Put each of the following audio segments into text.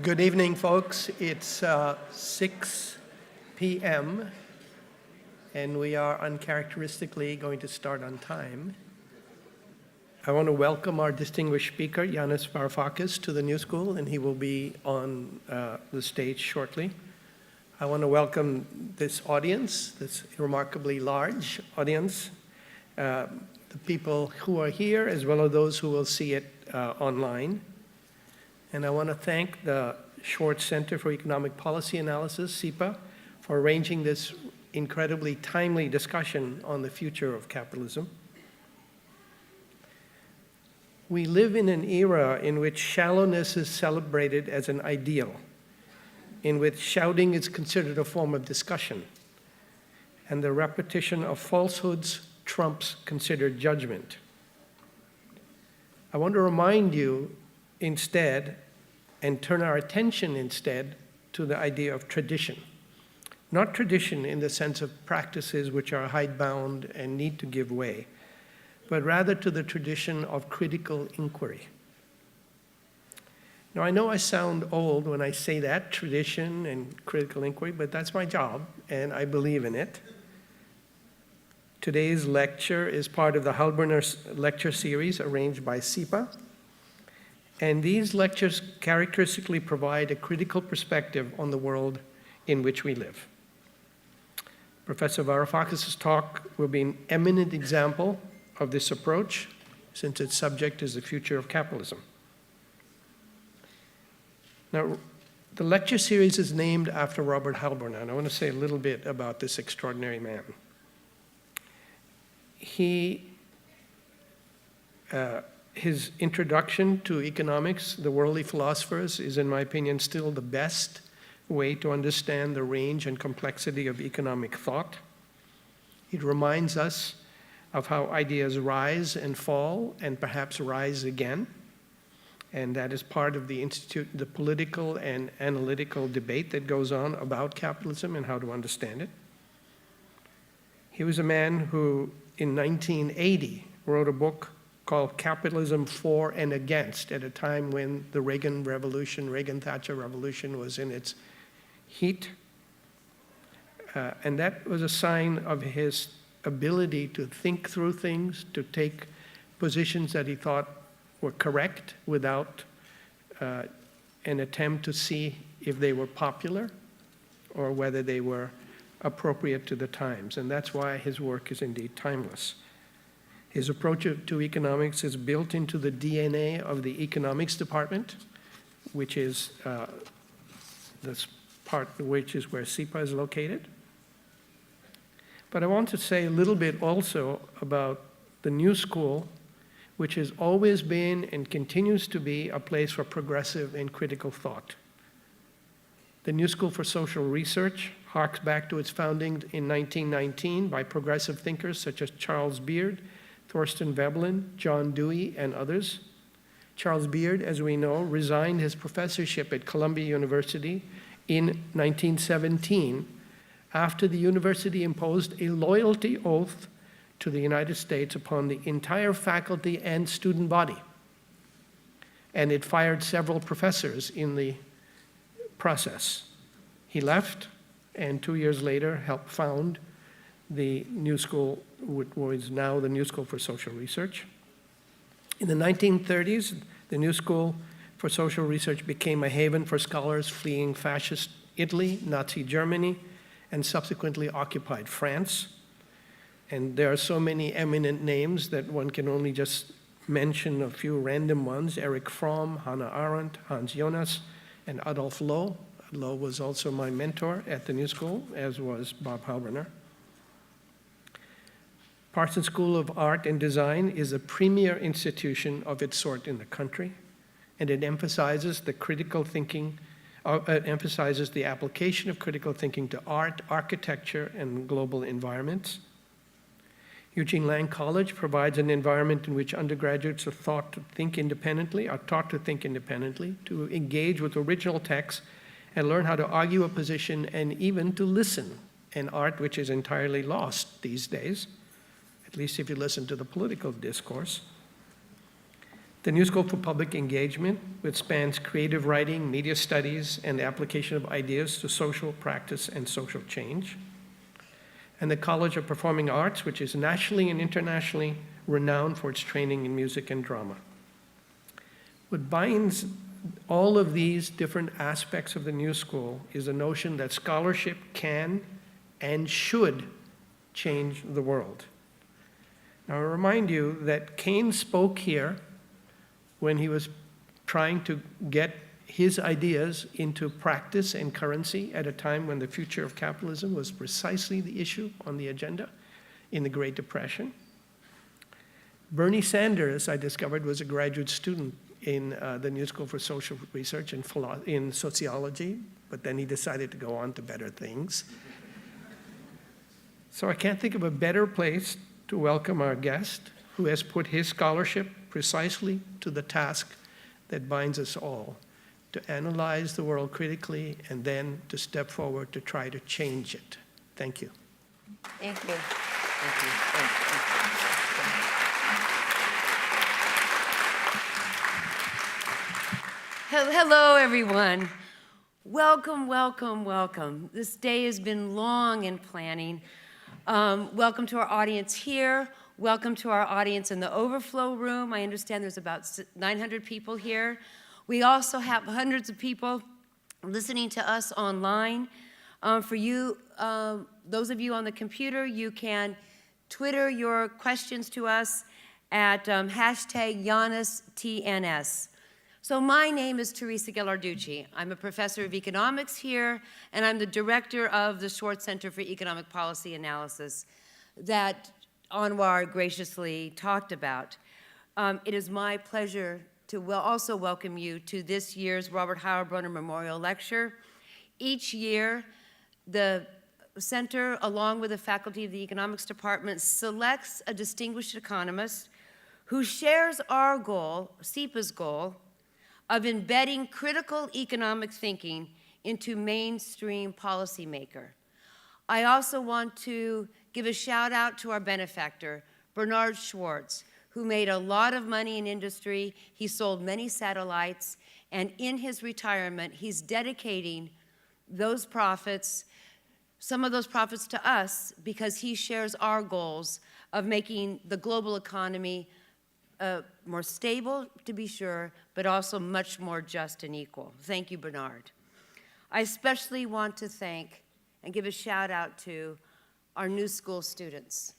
Good evening, folks. It's 6 p.m., and we are uncharacteristically going to start on time. I want to welcome our distinguished speaker, Yanis Varoufakis, to the New School, and he will be on the stage shortly. I want to welcome this audience, this remarkably large audience, the people who are here, as well as those who will see it online. And I want to thank the Schwartz Center for Economic Policy Analysis, CEPA, for arranging this incredibly timely discussion on the future of capitalism. We live in an era in which shallowness is celebrated as an ideal, in which shouting is considered a form of discussion, and the repetition of falsehoods trumps considered judgment. I want to remind you instead, and turn our attention instead to the idea of tradition. Not tradition in the sense of practices which are hidebound and need to give way, but rather to the tradition of critical inquiry. Now, I know I sound old when I say that, tradition and critical inquiry, but that's my job, and I believe in it. Today's lecture is part of the Halberner lecture series arranged by CEPA. And these lectures characteristically provide a critical perspective on the world in which we live. Professor Varoufakis' talk will be an eminent example of this approach, since its subject is the future of capitalism. Now, the lecture series is named after Robert Halberner, and I want to say a little bit about this extraordinary man. His introduction to economics, The Worldly Philosophers, is, in my opinion, still the best way to understand the range and complexity of economic thought. It reminds us of how ideas rise and fall and perhaps rise again. And that is part of the political and analytical debate that goes on about capitalism and how to understand it. He was a man who, in 1980, wrote a book called Capitalism For and Against, at a time when the Reagan-Thatcher revolution was in its heat. And that was a sign of his ability to think through things, to take positions that he thought were correct without an attempt to see if they were popular or whether they were appropriate to the times. And that's why his work is indeed timeless. His approach to economics is built into the DNA of the economics department, which is this part which is where CEPA is located. But I want to say a little bit also about the New School, which has always been and continues to be a place for progressive and critical thought. The New School for Social Research harks back to its founding in 1919 by progressive thinkers such as Charles Beard, Thorstein Veblen, John Dewey, and others. Charles Beard, as we know, resigned his professorship at Columbia University in 1917 after the university imposed a loyalty oath to the United States upon the entire faculty and student body. And it fired several professors in the process. He left, and 2 years later helped found the New School, which was now the New School for Social Research. In the 1930s, the New School for Social Research became a haven for scholars fleeing fascist Italy, Nazi Germany, and subsequently occupied France. And there are so many eminent names that one can only just mention a few random ones: Erich Fromm, Hannah Arendt, Hans Jonas, and Adolf Loh. Loh was also my mentor at the New School, as was Bob Halberner. Parsons School of Art and Design is a premier institution of its sort in the country, and it emphasizes the critical thinking, emphasizes the application of critical thinking to art, architecture, and global environments. Eugene Lang College provides an environment in which undergraduates are taught to think independently, to engage with original texts, and learn how to argue a position and even to listen, an art which is entirely lost these days, at least if you listen to the political discourse. The New School for Public Engagement, which spans creative writing, media studies, and the application of ideas to social practice and social change. And the College of Performing Arts, which is nationally and internationally renowned for its training in music and drama. What binds all of these different aspects of the New School is the notion that scholarship can and should change the world. Now, I remind you that Keynes spoke here when he was trying to get his ideas into practice and currency at a time when the future of capitalism was precisely the issue on the agenda in the Great Depression. Bernie Sanders, I discovered, was a graduate student in the New School for Social Research in sociology, but then he decided to go on to better things. So I can't think of a better place to welcome our guest, who has put his scholarship precisely to the task that binds us all, to analyze the world critically and then to step forward to try to change it. Thank you. Thank you. Thank you. Hello, everyone. Welcome, welcome, welcome. This day has been long in planning. Welcome to our audience here. Welcome to our audience in the overflow room. I understand there's about 900 people here. We also have hundreds of people listening to us online. For you, those of you on the computer, you can Twitter your questions to us at hashtag YanisTNS. So my name is Teresa Ghilarducci. I'm a professor of economics here, and I'm the director of the Schwartz Center for Economic Policy Analysis that Anwar graciously talked about. It is my pleasure to also welcome you to this year's Robert Heilbronner Memorial Lecture. Each year, the center, along with the faculty of the economics department, selects a distinguished economist who shares our goal, SEPA's goal, of embedding critical economic thinking into mainstream policymaker. I also want to give a shout out to our benefactor, Bernard Schwartz, who made a lot of money in industry. He sold many satellites, and in his retirement, he's dedicating those profits, some of those profits to us, because he shares our goals of making the global economy more stable, to be sure, but also much more just and equal. Thank you, Bernard. I especially want to thank and give a shout out to our New School students,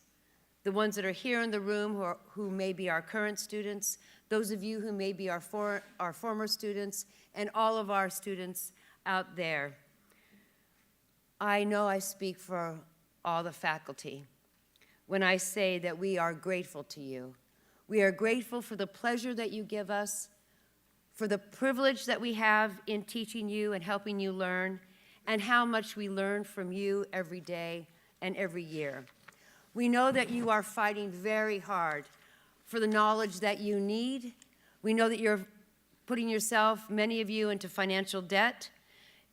the ones that are here in the room who may be our current students, those of you who may be our former students, and all of our students out there. I know I speak for all the faculty when I say that we are grateful to you. We are grateful for the pleasure that you give us, for the privilege that we have in teaching you and helping you learn, and how much we learn from you every day and every year. We know that you are fighting very hard for the knowledge that you need. We know that you're putting yourself, many of you, into financial debt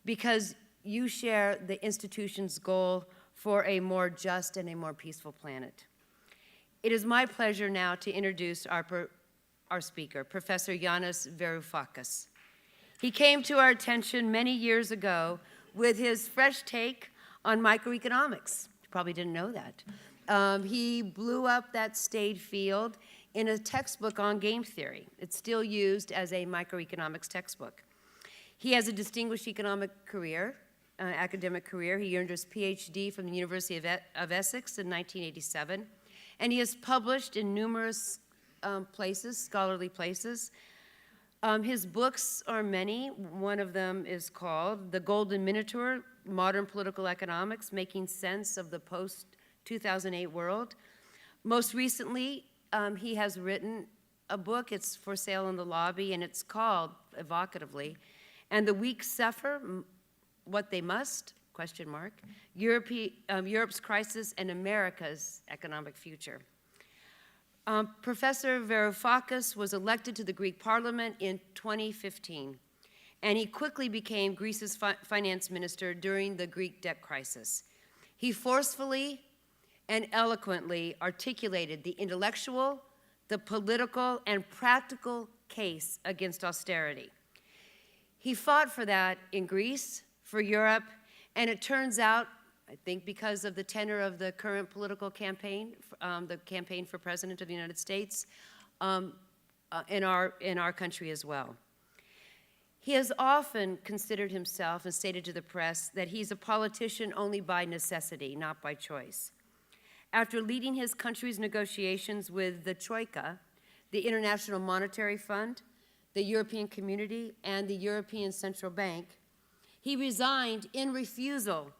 because you share the institution's goal for a more just and a more peaceful planet. It is my pleasure now to introduce our speaker, Professor Yanis Varoufakis. He came to our attention many years ago with his fresh take on microeconomics. You probably didn't know that. He blew up that staid field in a textbook on game theory. It's still used as a microeconomics textbook. He has a distinguished economic career, academic career. He earned his PhD from the University of Essex in 1987. And he has published in numerous places, scholarly places. His books are many. One of them is called The Golden Miniature, Modern Political Economics, Making Sense of the Post-2008 World. Most recently, he has written a book. It's for sale in the lobby, and it's called, evocatively, And the Weak Suffer, What They Must, ? Europe's Crisis and America's Economic Future. Professor Varoufakis was elected to the Greek parliament in 2015, and he quickly became Greece's finance minister during the Greek debt crisis. He forcefully and eloquently articulated the intellectual, the political, and practical case against austerity. He fought for that in Greece, for Europe, and it turns out, I think because of the tenor of the current political campaign, the campaign for President of the United States, in our country as well. He has often considered himself and stated to the press that he's a politician only by necessity, not by choice. After leading his country's negotiations with the Troika, the International Monetary Fund, the European Community, and the European Central Bank, he resigned in refusal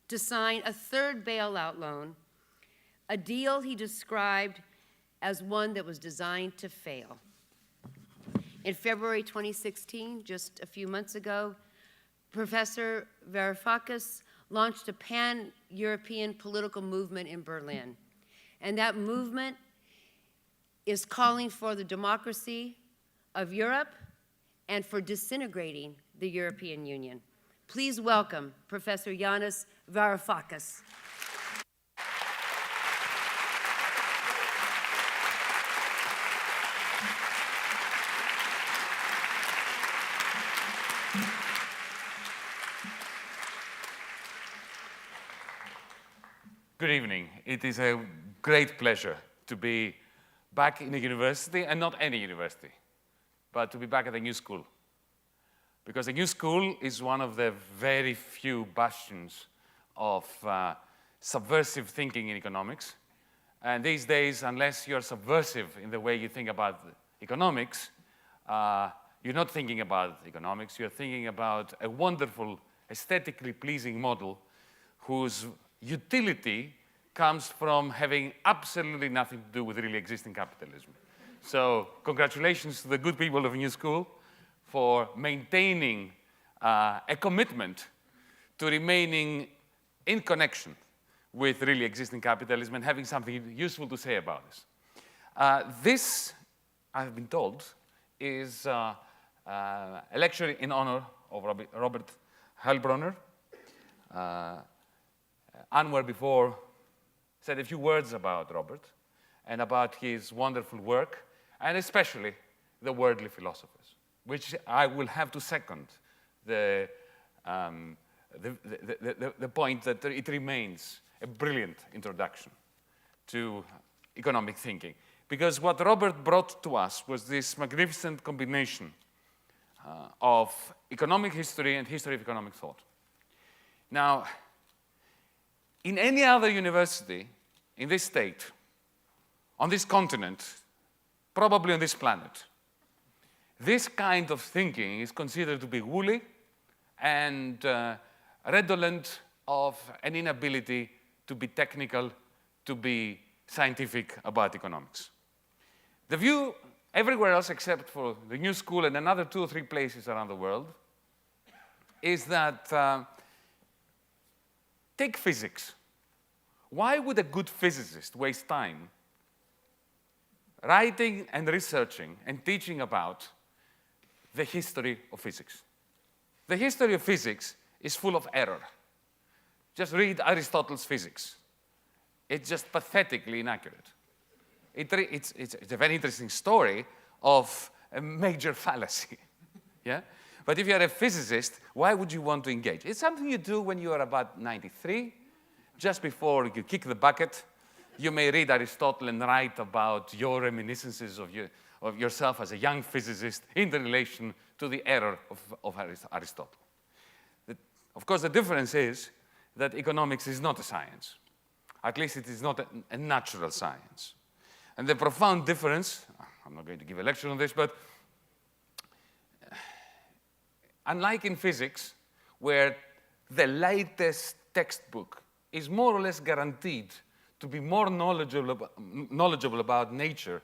to sign a third bailout loan, a deal he described as one that was designed to fail. In February 2016, just a few months ago, Professor Varoufakis launched a pan-European political movement in Berlin. And that movement is calling for the democracy of Europe and for disintegrating the European Union. Please welcome Professor Yanis Varoufakis. Good evening. It is a great pleasure to be back in a university, and not any university, but to be back at a new school. Because a new school is one of the very few bastions of subversive thinking in economics. And these days, unless you're subversive in the way you think about economics, you're not thinking about economics, you're thinking about a wonderful, aesthetically pleasing model whose utility comes from having absolutely nothing to do with really existing capitalism. So congratulations to the good people of New School for maintaining a commitment to remaining in connection with really existing capitalism and having something useful to say about this. This, I've been told, is a lecture in honor of Robert Heilbronner. Anwar before said a few words about Robert and about his wonderful work, and especially the worldly philosophers, which I will have to second the point that it remains a brilliant introduction to economic thinking. Because what Robert brought to us was this magnificent combination of economic history and history of economic thought. Now, in any other university in this state, on this continent, probably on this planet, this kind of thinking is considered to be woolly and redolent of an inability to be technical, to be scientific about economics. The view everywhere else except for the New School and another 2 or 3 places around the world is that take physics. Why would a good physicist waste time writing and researching and teaching about the history of physics? The history of physics is full of error. Just read Aristotle's Physics. It's just pathetically inaccurate. It's a very interesting story of a major fallacy. Yeah? But if you're a physicist, why would you want to engage? It's something you do when you are about 93. Just before you kick the bucket, you may read Aristotle and write about your reminiscences of yourself as a young physicist in the relation to the error of Aristotle. Of course, the difference is that economics is not a science. At least it is not a natural science. And the profound difference, I'm not going to give a lecture on this, but unlike in physics, where the latest textbook is more or less guaranteed to be more knowledgeable about nature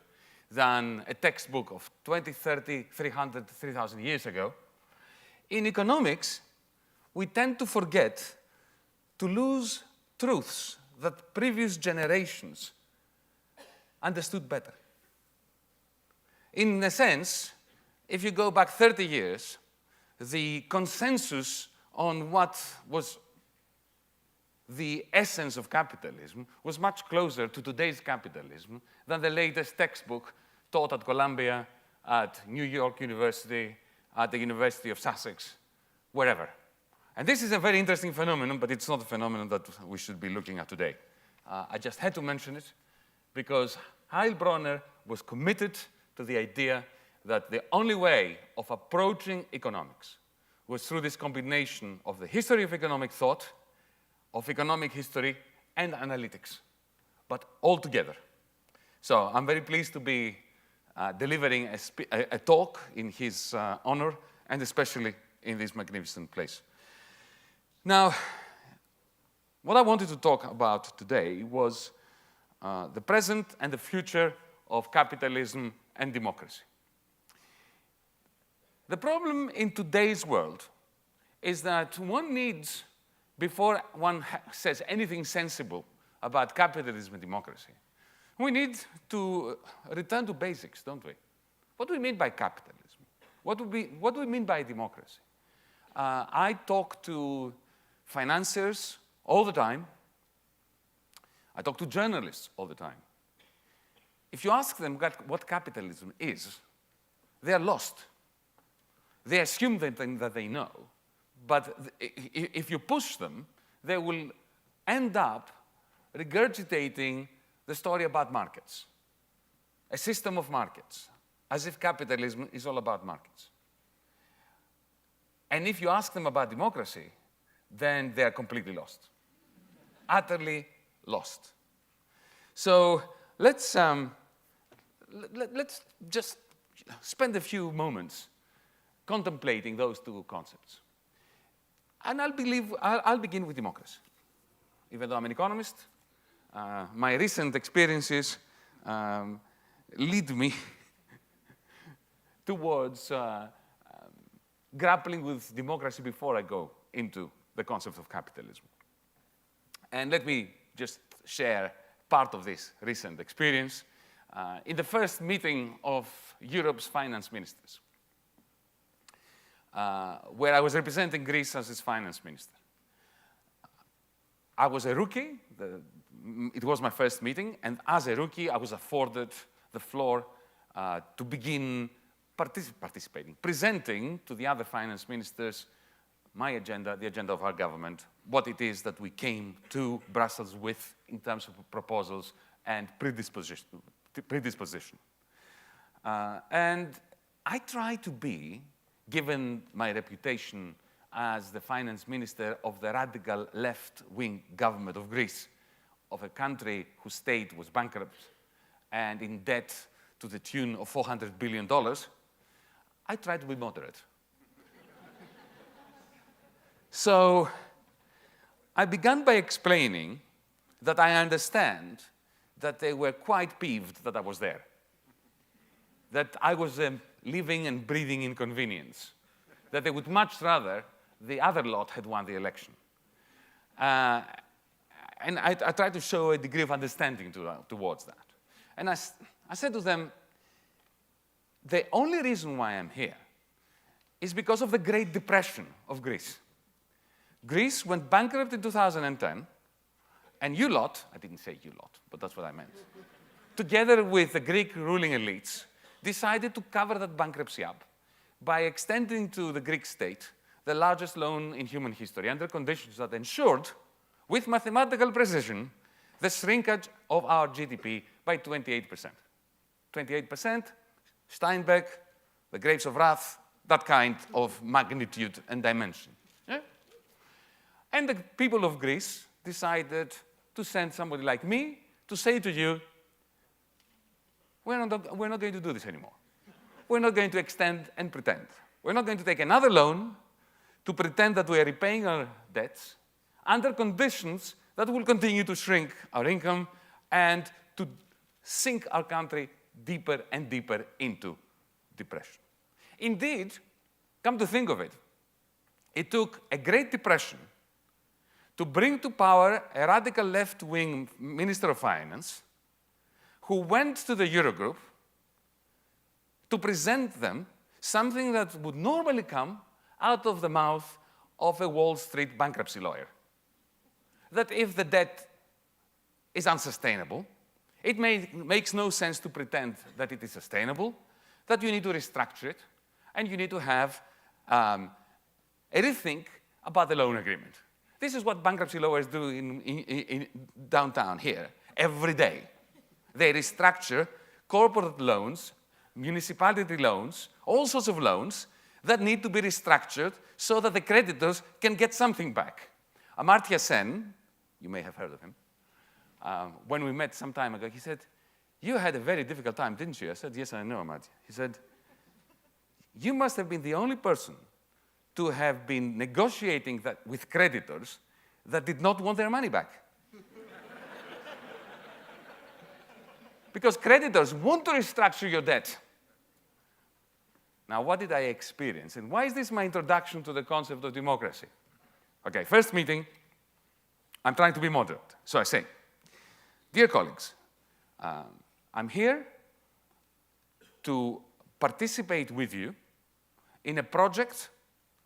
than a textbook of 20, 30, 300, 3,000 years ago, in economics, we tend to forget to lose truths that previous generations understood better. In a sense, if you go back 30 years, the consensus on what was the essence of capitalism was much closer to today's capitalism than the latest textbook taught at Columbia at New York University, at the University of Sussex, wherever. And this is a very interesting phenomenon, but it's not a phenomenon that we should be looking at today. I just had to mention it because Heilbronner was committed to the idea that the only way of approaching economics was through this combination of the history of economic thought, of economic history, and analytics, but all together. So I'm very pleased to be delivering a talk in his honor, and especially in this magnificent place. Now, what I wanted to talk about today was the present and the future of capitalism and democracy. The problem in today's world is that one needs, before one says anything sensible about capitalism and democracy, we need to return to basics, don't we? What do we mean by capitalism? What do we mean by democracy? I talk to financiers all the time. I talk to journalists all the time. If you ask them what capitalism is, they are lost. They assume that they know, but if you push them, they will end up regurgitating the story about markets, a system of markets, as if capitalism is all about markets. And if you ask them about democracy, then they are completely lost, utterly lost. So let's just spend a few moments contemplating those two concepts. And I'll begin with democracy. Even though I'm an economist, my recent experiences lead me towards grappling with democracy before I go into the concept of capitalism. And let me just share part of this recent experience. In the first meeting of Europe's finance ministers, where I was representing Greece as its finance minister. I was a rookie. It was my first meeting, and as a rookie, I was afforded the floor to begin participating, presenting to the other finance ministers my agenda, the agenda of our government, what it is that we came to Brussels with in terms of proposals and predisposition. And I try to be, given my reputation as the finance minister of the radical left-wing government of Greece, of a country whose state was bankrupt and in debt to the tune of $400 billion, I try to be moderate. So I began by explaining that I understand that they were quite peeved that I was there, that I was a living and breathing inconvenience, that they would much rather the other lot had won the election. And I tried to show a degree of understanding towards that. And I said to them, the only reason why I'm here is because of the Great Depression of Greece. Greece went bankrupt in 2010, and you lot, I didn't say you lot, but that's what I meant, together with the Greek ruling elites, decided to cover that bankruptcy up by extending to the Greek state the largest loan in human history under conditions that ensured, with mathematical precision, the shrinkage of our GDP by 28%. 28%, Steinbeck, the Grapes of Wrath, that kind of magnitude and dimension. Yeah? And the people of Greece decided to send somebody like me to say to you, we're not going to do this anymore. We're not going to extend and pretend. We're not going to take another loan to pretend that we are repaying our debts under conditions that will continue to shrink our income and to sink our country deeper and deeper into depression. Indeed, come to think of it, it took a Great Depression to bring to power a radical left-wing Minister of Finance who went to the Eurogroup to present them something that would normally come out of the mouth of a Wall Street bankruptcy lawyer. That if the debt is unsustainable, it makes no sense to pretend that it is sustainable, that you need to restructure it, and you need to have a rethink about the loan agreement. This is what bankruptcy lawyers do in downtown here every day. They restructure corporate loans, municipality loans, all sorts of loans that need to be restructured so that the creditors can get something back. Amartya Sen, you may have heard of him, when we met some time ago, he said, "You had a very difficult time, didn't you?" I said, "Yes, I know, Amartya." He said, "You must have been the only person to have been negotiating that with creditors that did not want their money back." Because creditors want to restructure your debt. Now, what did I experience? And why is this my introduction to the concept of democracy? Okay, first meeting, I'm trying to be moderate. So I say, "Dear colleagues, I'm here to participate with you in a project,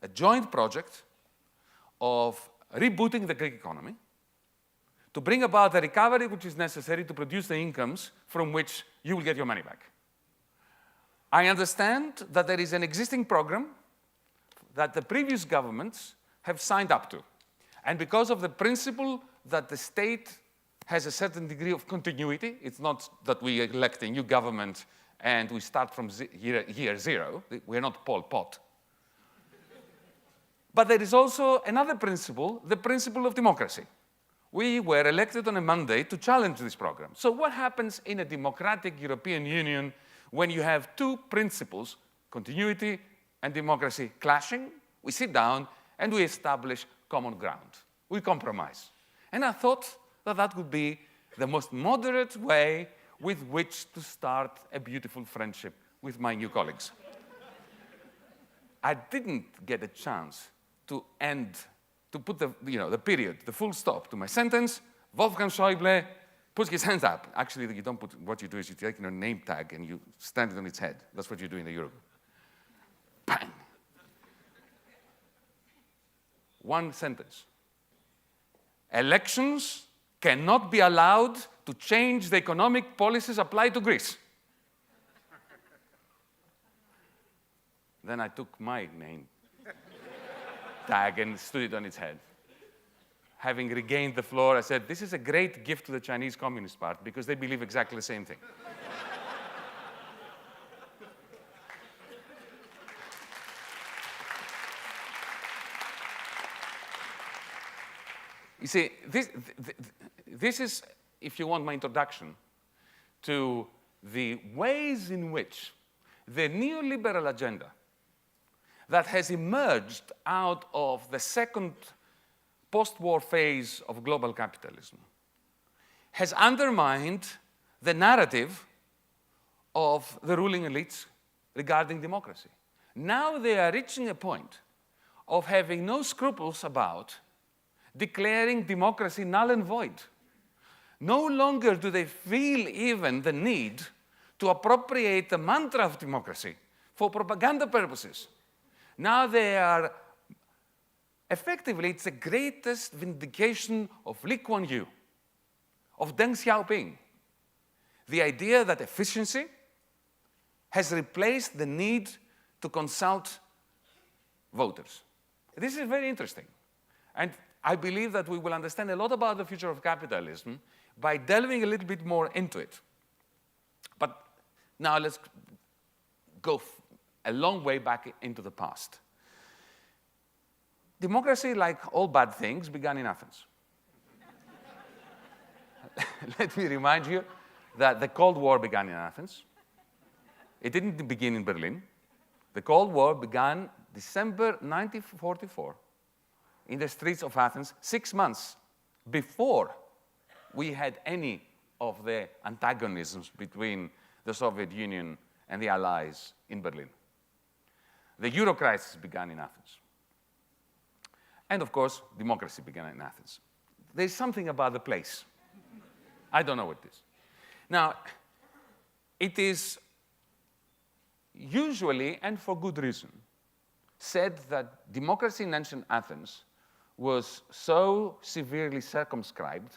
a joint project of rebooting the Greek economy to bring about the recovery which is necessary to produce the incomes from which you will get your money back. I understand that there is an existing program that the previous governments have signed up to. And because of the principle that the state has a certain degree of continuity, it's not that we elect a new government and we start from year zero. We're not Pol Pot. But there is also another principle, the principle of democracy. We were elected on a mandate to challenge this program. So what happens in a democratic European Union when you have two principles, continuity and democracy, clashing? We sit down and we establish common ground. We compromise. And I thought that that would be the most moderate way with which to start a beautiful friendship with my new colleagues. I didn't get a chance to put the period, the full stop to my sentence. Wolfgang Schäuble puts his hands up. Actually, you don't put, what you do is you take your name tag and you stand it on its head. That's what you do in the Eurogroup. Bang! One sentence. Elections cannot be allowed to change the economic policies applied to Greece. Then I took my name tag and stood it on its head. Having regained the floor, I said, "This is a great gift to the Chinese Communist Party because they believe exactly the same thing." You see, this is, if you want, my introduction to the ways in which the neoliberal agenda that has emerged out of the second post-war phase of global capitalism has undermined the narrative of the ruling elites regarding democracy. Now they are reaching a point of having no scruples about declaring democracy null and void. No longer do they feel even the need to appropriate the mantra of democracy for propaganda purposes. Now they are, effectively, it's the greatest vindication of Lee Kuan Yew, of Deng Xiaoping. The idea that efficiency has replaced the need to consult voters. This is very interesting. And I believe that we will understand a lot about the future of capitalism by delving a little bit more into it. But now let's go a long way back into the past. Democracy, like all bad things, began in Athens. Let me remind you that the Cold War began in Athens. It didn't begin in Berlin. The Cold War began December 1944 in the streets of Athens, 6 months before we had any of the antagonisms between the Soviet Union and the Allies in Berlin. The Euro crisis began in Athens. And of course, democracy began in Athens. There's something about the place. I don't know what it is. Now, it is usually, and for good reason, said that democracy in ancient Athens was so severely circumscribed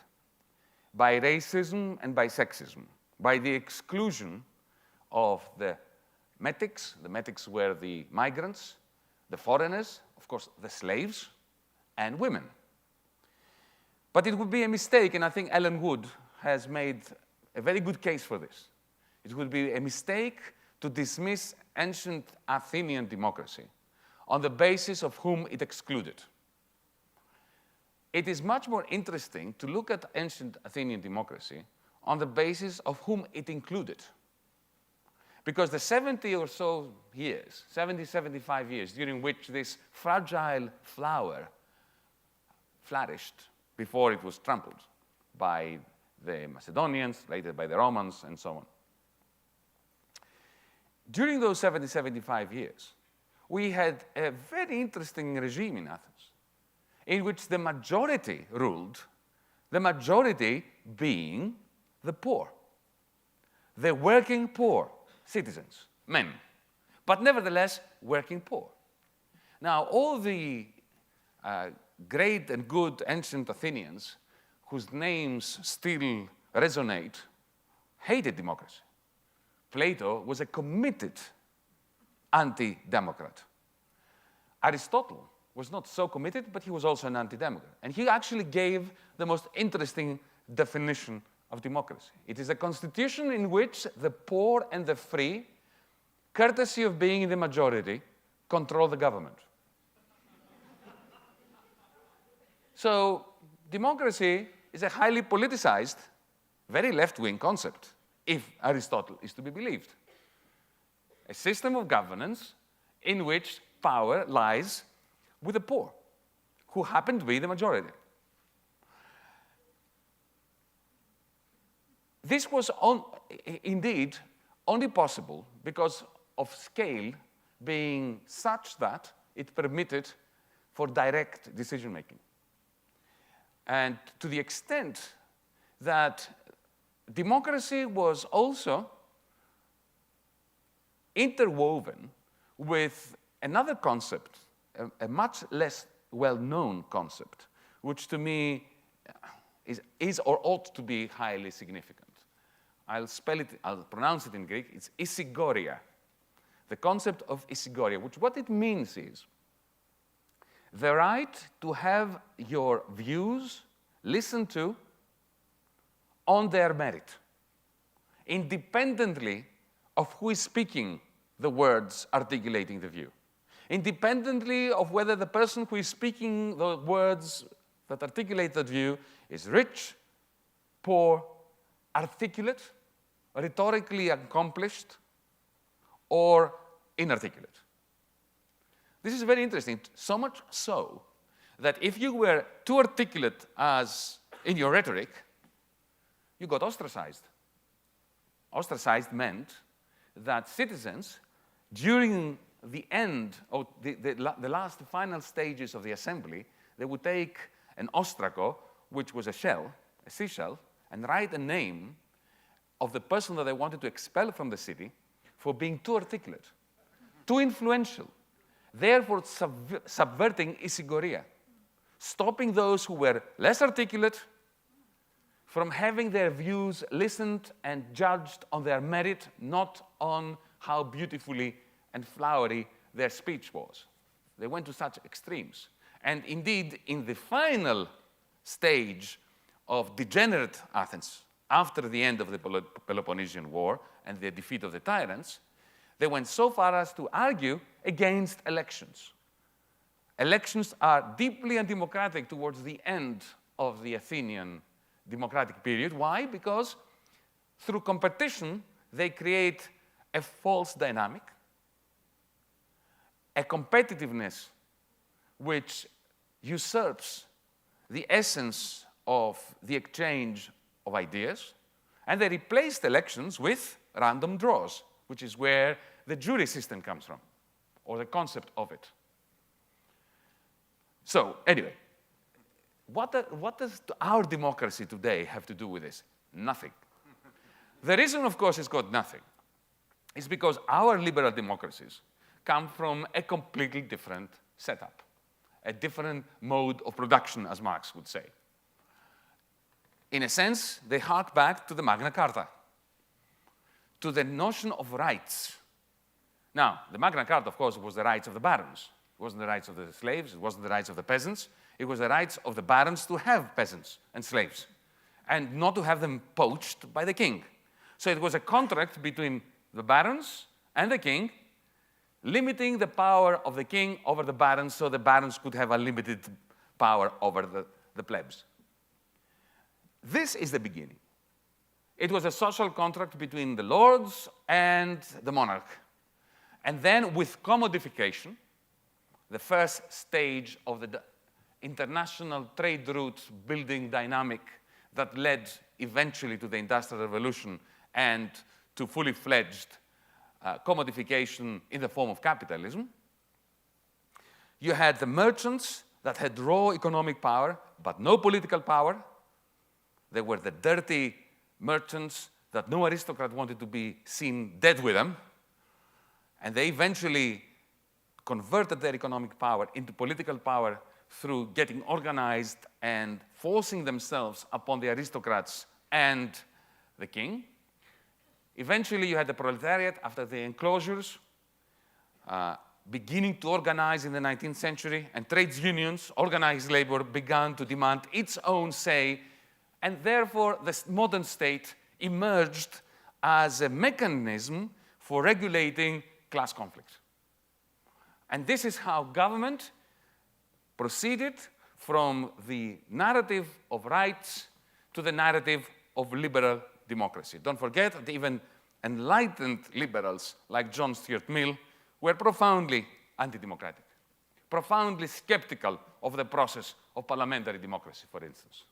by racism and by sexism, by the exclusion of the metics. The metics were the migrants, the foreigners, of course, the slaves, and women. But it would be a mistake, and I think Ellen Wood has made a very good case for this. It would be a mistake to dismiss ancient Athenian democracy on the basis of whom it excluded. It is much more interesting to look at ancient Athenian democracy on the basis of whom it included. Because the 70 or so years, 70, 75 years, during which this fragile flower flourished before it was trampled by the Macedonians, later by the Romans, and so on. During those 70, 75 years, we had a very interesting regime in Athens, in which the majority ruled, the majority being the poor, the working poor citizens, men, but nevertheless working poor. Now, all the great and good ancient Athenians whose names still resonate hated democracy. Plato was a committed anti-democrat. Aristotle was not so committed, but he was also an anti-democrat. And he actually gave the most interesting definition of democracy. It is a constitution in which the poor and the free, courtesy of being in the majority, control the government. So democracy is a highly politicized, very left-wing concept, if Aristotle is to be believed. A system of governance in which power lies with the poor, who happen to be the majority. This was indeed only possible because of scale being such that it permitted for direct decision-making. And to the extent that democracy was also interwoven with another concept, a much less well-known concept, which to me is or ought to be highly significant. I'll pronounce it in Greek. It's isigoria. The concept of isigoria, which what it means is the right to have your views listened to on their merit, independently of who is speaking the words articulating the view, independently of whether the person who is speaking the words that articulate that view is rich, poor, articulate, rhetorically accomplished, or inarticulate. This is very interesting, so much so that if you were too articulate as in your rhetoric, you got ostracized. Ostracized meant that citizens, during the end of the last final stages of the assembly, they would take an ostraco, which was a shell, a seashell, and write a name of the person that they wanted to expel from the city for being too articulate, too influential, therefore subverting isigoria, stopping those who were less articulate from having their views listened and judged on their merit, not on how beautifully and flowery their speech was. They went to such extremes. And indeed, in the final stage of degenerate Athens, after the end of the Peloponnesian War and the defeat of the tyrants, they went so far as to argue against elections. Elections are deeply undemocratic towards the end of the Athenian democratic period. Why? Because through competition, they create a false dynamic, a competitiveness which usurps the essence of the exchange of ideas, and they replaced elections with random draws, which is where the jury system comes from, or the concept of it. So, anyway, what does our democracy today have to do with this? Nothing. The reason, of course, it's got nothing is because our liberal democracies come from a completely different setup, a different mode of production, as Marx would say. In a sense, they hark back to the Magna Carta, to the notion of rights Now, the Magna Carta, of course, was the rights of the barons. It wasn't the rights of the slaves, it wasn't the rights of the peasants. It was the rights of the barons to have peasants and slaves, and not to have them poached by the king. So it was a contract between the barons and the king, limiting the power of the king over the barons, so the barons could have unlimited power over the plebs. This is the beginning. It was a social contract between the lords and the monarch. And then with commodification, the first stage of the international trade route building dynamic that led eventually to the Industrial Revolution and to fully fledged commodification in the form of capitalism. You had the merchants that had raw economic power, but no political power. They were the dirty merchants that no aristocrat wanted to be seen dead with them. And they eventually converted their economic power into political power through getting organized and forcing themselves upon the aristocrats and the king. Eventually, you had the proletariat after the enclosures beginning to organize in the 19th century, and trades unions, organized labor, began to demand its own say, and therefore the modern state emerged as a mechanism for regulating class conflict. And this is how government proceeded from the narrative of rights to the narrative of liberal democracy. Don't forget that even enlightened liberals like John Stuart Mill were profoundly anti-democratic, profoundly skeptical of the process of parliamentary democracy, for instance.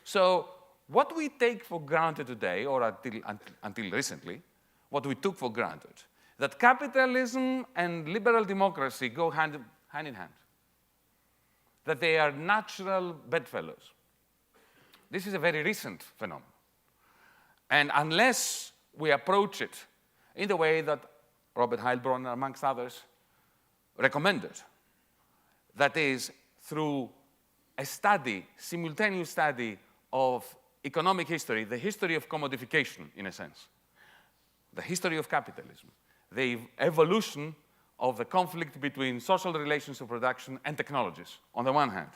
So what we take for granted today, or until recently, what we took for granted, that capitalism and liberal democracy go hand in hand, that they are natural bedfellows. This is a very recent phenomenon. And unless we approach it in the way that Robert Heilbronner, amongst others, recommended, that is, through a study, simultaneous study of economic history, the history of commodification, in a sense, the history of capitalism, the evolution of the conflict between social relations of production and technologies, on the one hand,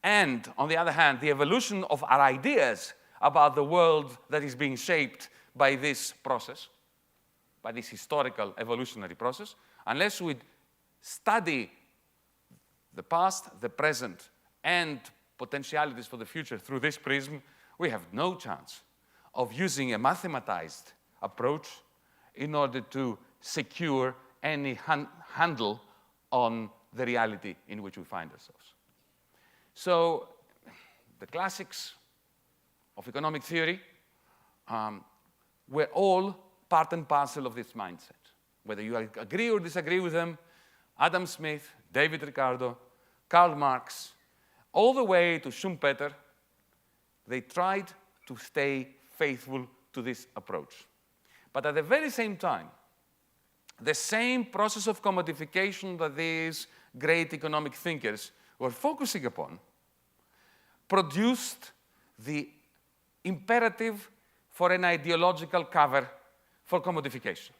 and, on the other hand, the evolution of our ideas about the world that is being shaped by this process, by this historical evolutionary process. Unless we study the past, the present, and potentialities for the future through this prism, we have no chance of using a mathematized approach in order to secure any handle on the reality in which we find ourselves. So the classics of economic theory were all part and parcel of this mindset. Whether you agree or disagree with them, Adam Smith, David Ricardo, Karl Marx, all the way to Schumpeter, they tried to stay faithful to this approach. But at the very same time, the same process of commodification that these great economic thinkers were focusing upon produced the imperative for an ideological cover for commodification.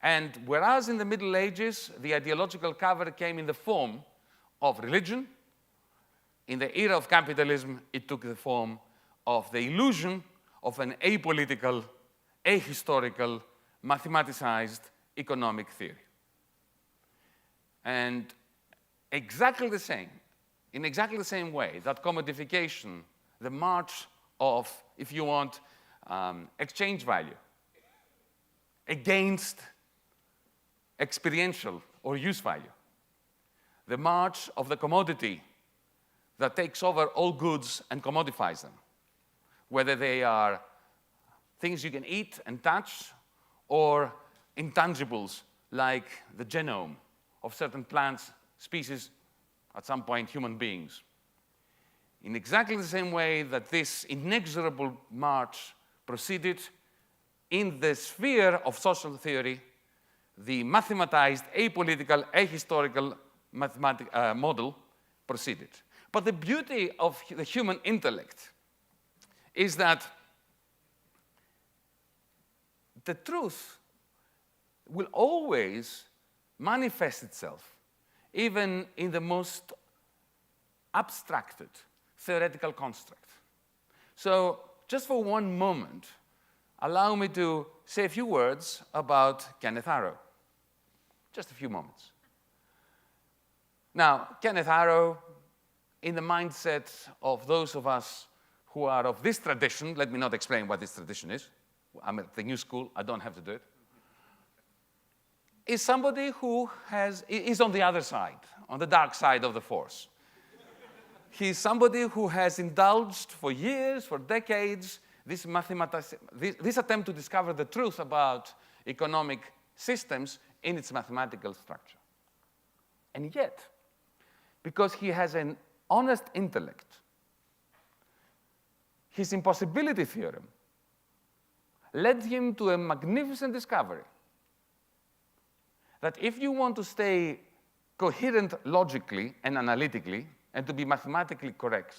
And whereas in the Middle Ages, the ideological cover came in the form of religion, in the era of capitalism, it took the form of the illusion of an apolitical, ahistorical, mathematicized economic theory. And exactly the same, in exactly the same way that commodification, the march of, if you want, exchange value against experiential or use value, the march of the commodity that takes over all goods and commodifies them, whether they are things you can eat and touch or intangibles like the genome of certain plants, species, at some point human beings. In exactly the same way that this inexorable march proceeded, in the sphere of social theory, the mathematized, apolitical, ahistorical model proceeded. But the beauty of the human intellect is that the truth will always manifest itself, even in the most abstracted theoretical construct. So just for one moment, allow me to say a few words about Kenneth Arrow. Just a few moments. Now, Kenneth Arrow, in the mindset of those of us who are of this tradition, let me not explain what this tradition is. I'm at the new school, I don't have to do it. Is somebody who is on the other side, on the dark side of the force. He's somebody who has indulged for years, for decades, this attempt to discover the truth about economic systems in its mathematical structure. And yet, because he has an honest intellect, his impossibility theorem led him to a magnificent discovery that if you want to stay coherent logically and analytically and to be mathematically correct,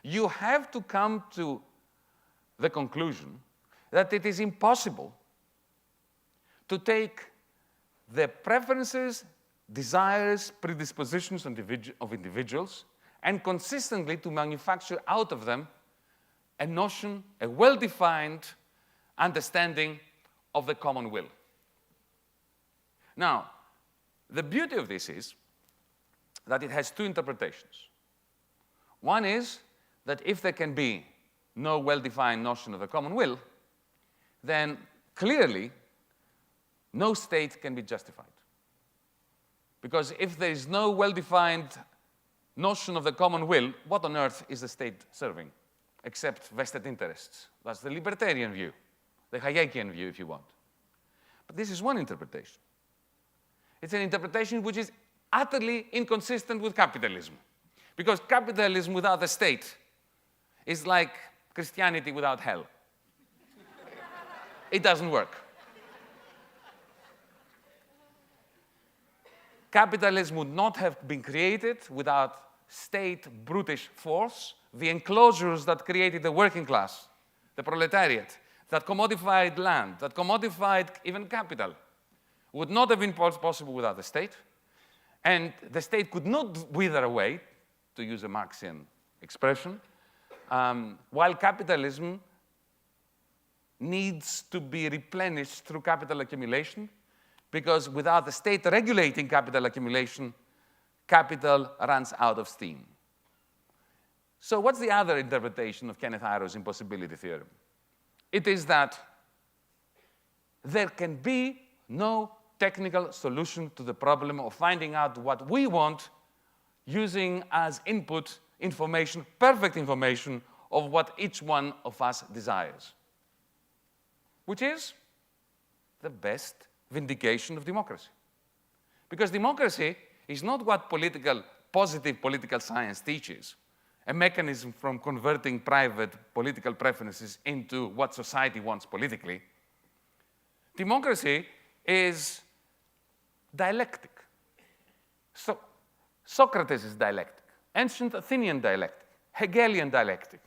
you have to come to the conclusion that it is impossible to take the preferences, desires, predispositions of individuals and consistently to manufacture out of them a notion, a well-defined understanding of the common will. Now, the beauty of this is that it has two interpretations. One is that if there can be no well-defined notion of the common will, then clearly no state can be justified. Because if there is no well-defined notion of the common will, what on earth is the state serving? Except vested interests. That's the libertarian view, the Hayekian view, if you want. But this is one interpretation. It's an interpretation which is utterly inconsistent with capitalism. Because capitalism without the state is like Christianity without hell. It doesn't work. Capitalism would not have been created without state brutish force, the enclosures that created the working class, the proletariat, that commodified land, that commodified even capital, would not have been possible without the state. And the state could not wither away, to use a Marxian expression, while capitalism needs to be replenished through capital accumulation, because without the state regulating capital accumulation, capital runs out of steam. So what's the other interpretation of Kenneth Arrow's impossibility theorem? It is that there can be no technical solution to the problem of finding out what we want using as input information, perfect information, of what each one of us desires, which is the best vindication of democracy. Because democracy is not what positive political science teaches, a mechanism from converting private political preferences into what society wants politically. Democracy is dialectic. So Socrates is dialectic, ancient Athenian dialectic, Hegelian dialectic.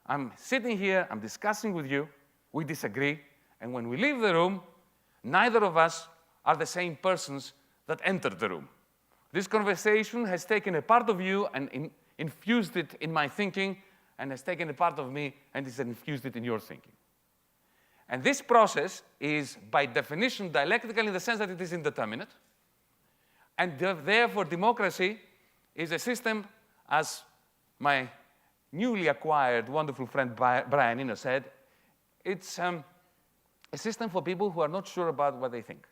I'm sitting here, I'm discussing with you, we disagree, and when we leave the room, neither of us are the same persons that entered the room. This conversation has taken a part of you and infused it in my thinking, and has taken a part of me and has infused it in your thinking. And this process is, by definition, dialectical in the sense that it is indeterminate. And therefore, democracy is a system, as my newly acquired wonderful friend Brian Eno said, it's a system for people who are not sure about what they think.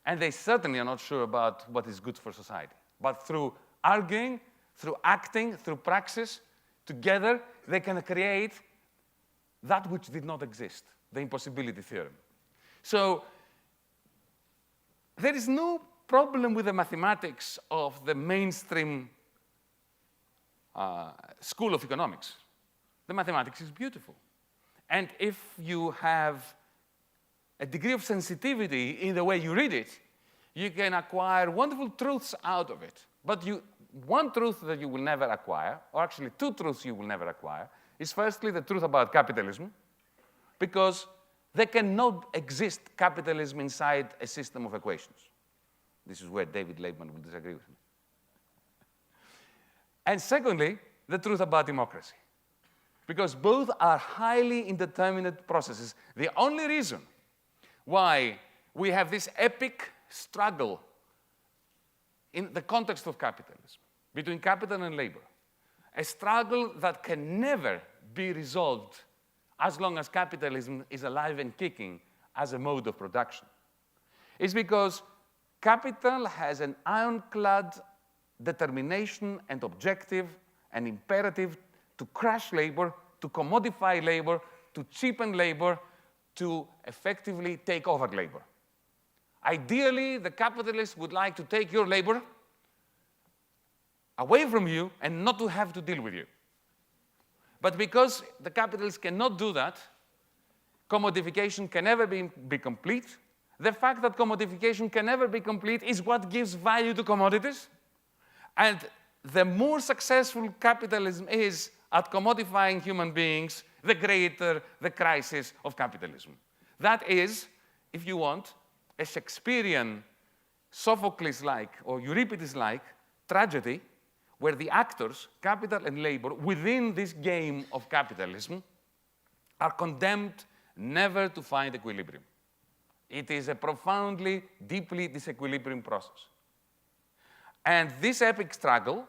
And they certainly are not sure about what is good for society. But through arguing, through acting, through praxis, together, they can create that which did not exist, the impossibility theorem. So there is no problem with the mathematics of the mainstream school of economics. The mathematics is beautiful. And if you have a degree of sensitivity in the way you read it, you can acquire wonderful truths out of it. But one truth that you will never acquire, or actually two truths you will never acquire, is firstly the truth about capitalism, because There cannot exist capitalism inside a system of equations. This is where David Laban will disagree with me. And secondly, the truth about democracy. Because both are highly indeterminate processes. The only reason why we have this epic struggle in the context of capitalism, between capital and labor, a struggle that can never be resolved as long as capitalism is alive and kicking as a mode of production, is because capital has an ironclad determination and objective and imperative to crush labor, to commodify labor, to cheapen labor, to effectively take over labor. Ideally, the capitalist would like to take your labor away from you and not to have to deal with you. But because the capitalists cannot do that, commodification can never be complete. The fact that commodification can never be complete is what gives value to commodities. And the more successful capitalism is at commodifying human beings, the greater the crisis of capitalism. That is, if you want, a Shakespearean, Sophocles-like or Euripides-like tragedy where the actors, capital and labor, within this game of capitalism, are condemned never to find equilibrium. It is a profoundly, deeply disequilibrium process. And this epic struggle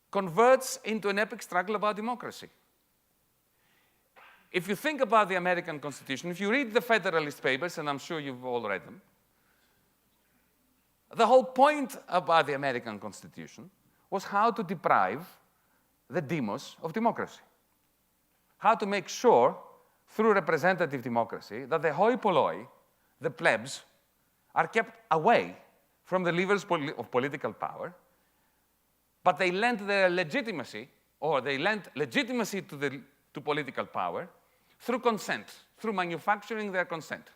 converts into an epic struggle about democracy. If you think about the American Constitution, if you read the Federalist Papers, and I'm sure you've all read them, the whole point about the American Constitution was how to deprive the demos of democracy. How to make sure, through representative democracy, that the hoi polloi, the plebs, are kept away from the levers of political power, but they lend their legitimacy, or they lend legitimacy to political power through consent, through manufacturing their consent.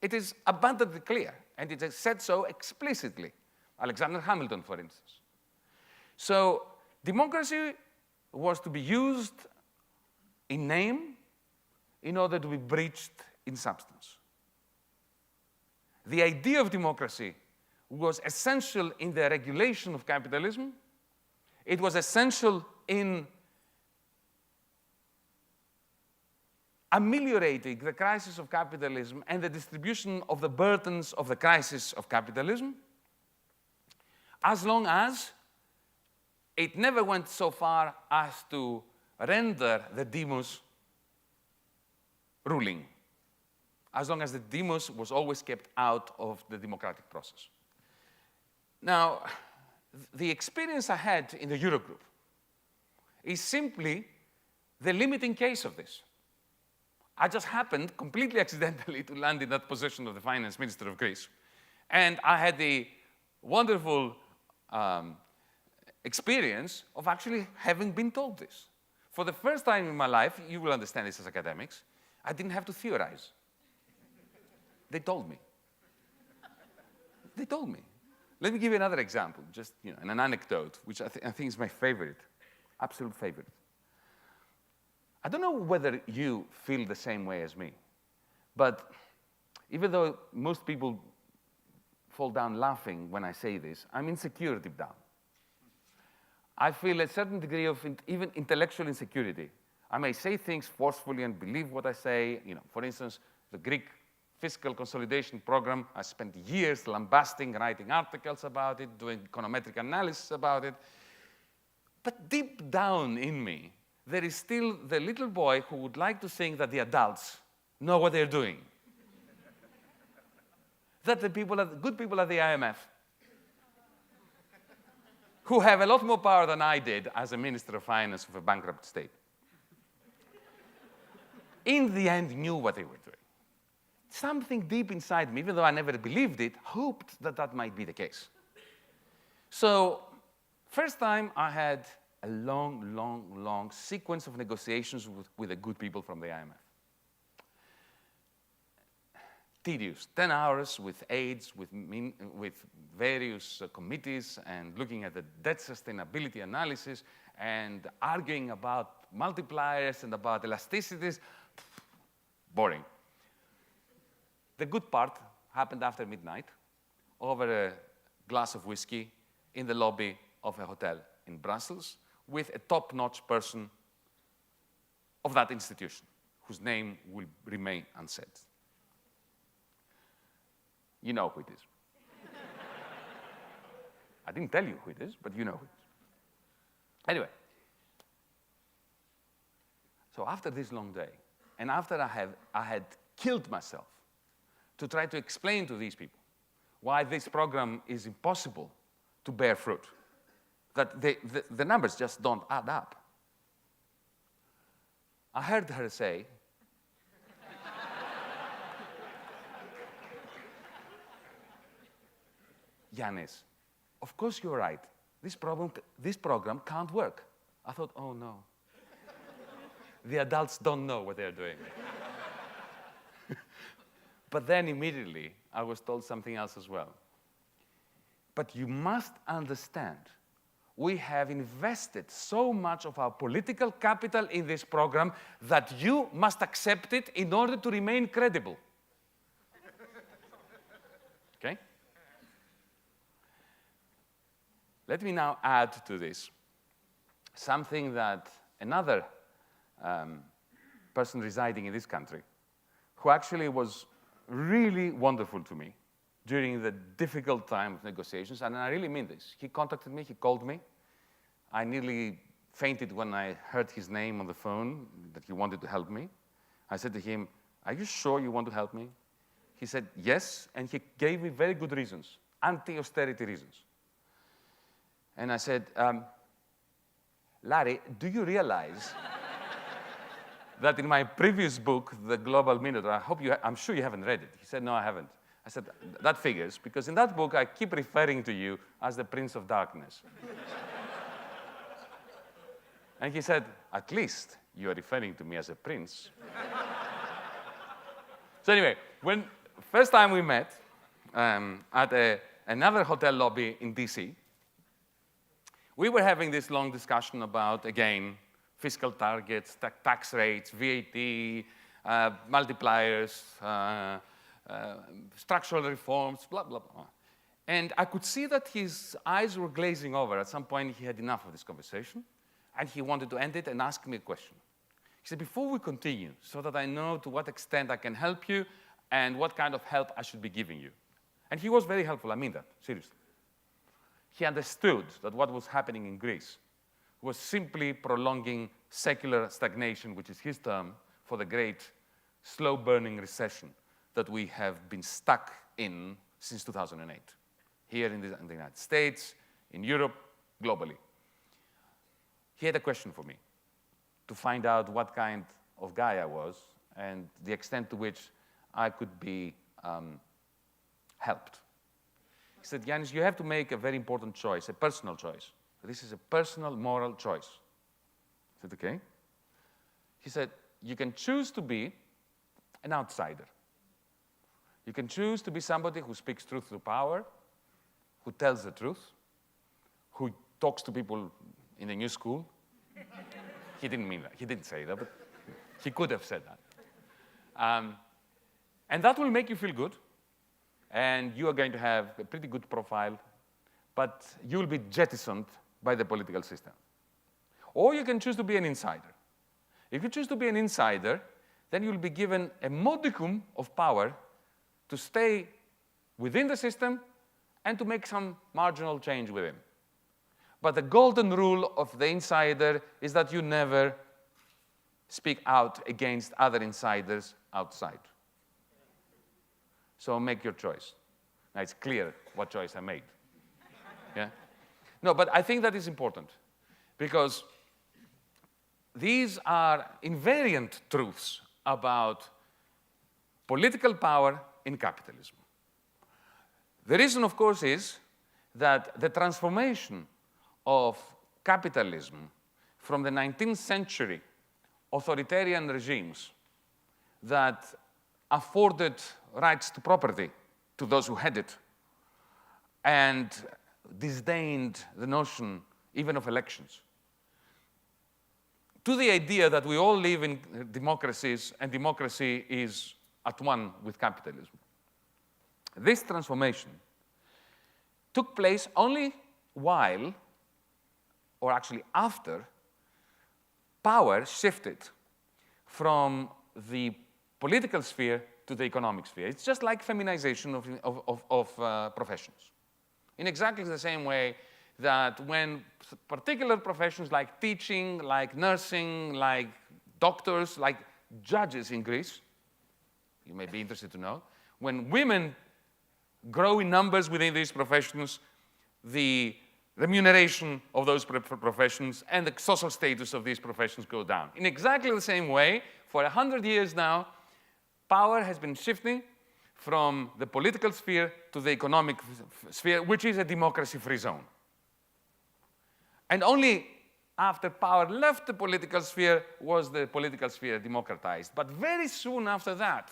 It is abundantly clear, and it is said so explicitly. Alexander Hamilton, for instance. So democracy was to be used in name in order to be breached in substance. The idea of democracy was essential in the regulation of capitalism. It was essential in ameliorating the crisis of capitalism and the distribution of the burdens of the crisis of capitalism, as long as it never went so far as to render the demos ruling, as long as the demos was always kept out of the democratic process. Now, the experience I had in the Eurogroup is simply the limiting case of this. I just happened, completely accidentally, to land in that position of the finance minister of Greece. And I had the wonderful experience of actually having been told this. For the first time in my life, you will understand this as academics, I didn't have to theorize. They told me. They told me. Let me give you another example, just an anecdote, which I think is my favorite, absolute favorite. I don't know whether you feel the same way as me, but even though most people fall down laughing when I say this, I'm insecure deep down. I feel a certain degree of even intellectual insecurity. I may say things forcefully and believe what I say. For instance, the Greek fiscal consolidation program, I spent years lambasting, writing articles about it, doing econometric analysis about it. But deep down in me, there is still the little boy who would like to think that the adults know what they're doing. That the good people at the IMF, who have a lot more power than I did as a Minister of Finance of a bankrupt state, in the end knew what they were doing. Something deep inside me, even though I never believed it, hoped that that might be the case. So, first time I had a long, long, long sequence of negotiations with the good people from the IMF. Tedious, 10 hours with aides, with various committees, and looking at the debt sustainability analysis, and arguing about multipliers and about elasticities. Boring. The good part happened after midnight, over a glass of whiskey in the lobby of a hotel in Brussels with a top-notch person of that institution, whose name will remain unsaid. You know who it is. I didn't tell you who it is, but you know who it is. Anyway, so after this long day, and after I had killed myself to try to explain to these people why this program is impossible to bear fruit, that the numbers just don't add up, I heard her say, Yanis, of course you're right. This program can't work. I thought, oh no. The adults don't know what they're doing. But then immediately, I was told something else as well. But you must understand, we have invested so much of our political capital in this program that you must accept it in order to remain credible. Okay? Let me now add to this something that another person residing in this country, who actually was really wonderful to me during the difficult time of negotiations, and I really mean this. He contacted me, he called me. I nearly fainted when I heard his name on the phone, that he wanted to help me. I said to him, are you sure you want to help me? He said, yes, and he gave me very good reasons, anti-austerity reasons. And I said, Larry, do you realize that in my previous book, The Global Minotaur, I'm sure you haven't read it. He said, no, I haven't. I said, that figures, because in that book, I keep referring to you as the Prince of Darkness. And he said, at least you are referring to me as a prince. So anyway, when first time we met at another hotel lobby in DC, we were having this long discussion about, again, fiscal targets, tax rates, VAT, multipliers, structural reforms, blah, blah, blah. And I could see that his eyes were glazing over. At some point, he had enough of this conversation, and he wanted to end it and ask me a question. He said, before we continue, so that I know to what extent I can help you and what kind of help I should be giving you. And he was very helpful, I mean that, seriously. He understood that what was happening in Greece was simply prolonging secular stagnation, which is his term, for the great slow-burning recession that we have been stuck in since 2008, here in the United States, in Europe, globally. He had a question for me to find out what kind of guy I was and the extent to which I could be helped. He said, Yanis, you have to make a very important choice, a personal choice. This is a personal, moral choice. I said, okay. He said, you can choose to be an outsider. You can choose to be somebody who speaks truth to power, who tells the truth, who talks to people in the new school. He didn't mean that. He didn't say that, but he could have said that. And that will make you feel good. And you are going to have a pretty good profile, but you will be jettisoned by the political system. Or you can choose to be an insider. If you choose to be an insider, then you'll be given a modicum of power to stay within the system and to make some marginal change within. But the golden rule of the insider is that you never speak out against other insiders outside. So make your choice. Now, it's clear what choice I made. Yeah? No, but I think that is important because these are invariant truths about political power in capitalism. The reason, of course, is that the transformation of capitalism from the 19th century authoritarian regimes that afforded rights to property to those who had it and disdained the notion even of elections, to the idea that we all live in democracies and democracy is at one with capitalism. This transformation took place only while, or actually after, power shifted from the political sphere to the economic sphere. It's just like feminization of professions. In exactly the same way that when particular professions like teaching, like nursing, like doctors, like judges in Greece, you may be interested to know, when women grow in numbers within these professions, the remuneration of those professions and the social status of these professions go down. In exactly the same way, for 100 years now, power has been shifting from the political sphere to the economic sphere, which is a democracy-free zone. And only after power left the political sphere was the political sphere democratized. But very soon after that,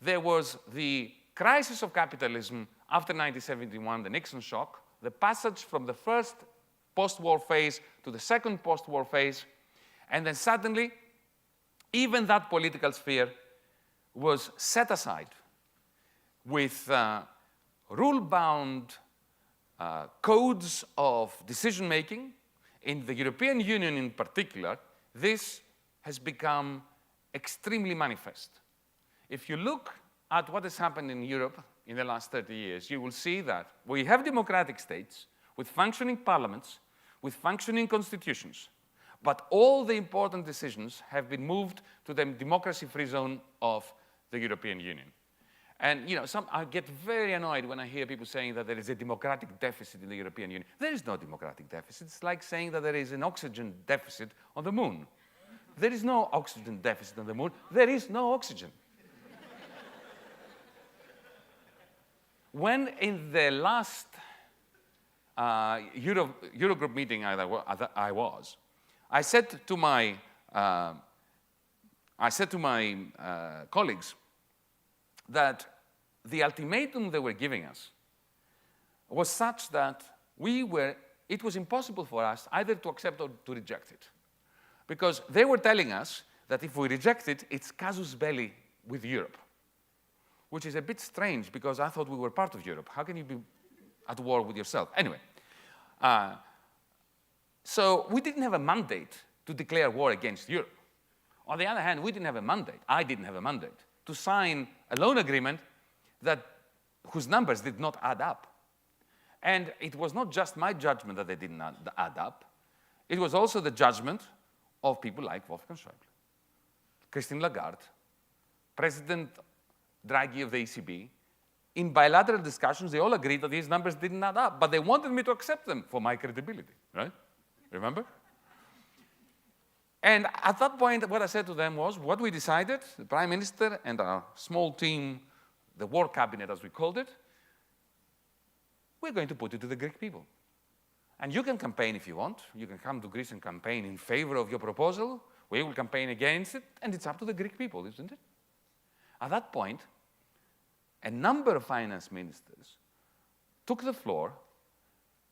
there was the crisis of capitalism after 1971, the Nixon shock, the passage from the first post-war phase to the second post-war phase, and then suddenly, even that political sphere was set aside with rule-bound codes of decision-making. In the European Union in particular, this has become extremely manifest. If you look at what has happened in Europe in the last 30 years, you will see that we have democratic states with functioning parliaments, with functioning constitutions, but all the important decisions have been moved to the democracy-free zone of the European Union. And I get very annoyed when I hear people saying that there is a democratic deficit in the European Union. There is no democratic deficit. It's like saying that there is an oxygen deficit on the moon. There is no oxygen deficit on the moon. There is no oxygen. When in the last Eurogroup meeting I said to my colleagues that the ultimatum they were giving us was such that it was impossible for us either to accept or to reject it. Because they were telling us that if we reject it, it's casus belli with Europe, which is a bit strange because I thought we were part of Europe. How can you be at war with yourself? Anyway, so we didn't have a mandate to declare war against Europe. On the other hand, we didn't have a mandate. I didn't have a mandate to sign a loan agreement whose numbers did not add up. And it was not just my judgment that they didn't add up. It was also the judgment of people like Wolfgang Schäuble, Christine Lagarde, President Draghi of the ECB. In bilateral discussions, they all agreed that these numbers didn't add up, but they wanted me to accept them for my credibility, right? Remember? And at that point, what I said to them was, what we decided, the Prime Minister and our small team, the war cabinet as we called it, we're going to put it to the Greek people. And you can campaign if you want. You can come to Greece and campaign in favor of your proposal. We will campaign against it, and it's up to the Greek people, isn't it? At that point, a number of finance ministers took the floor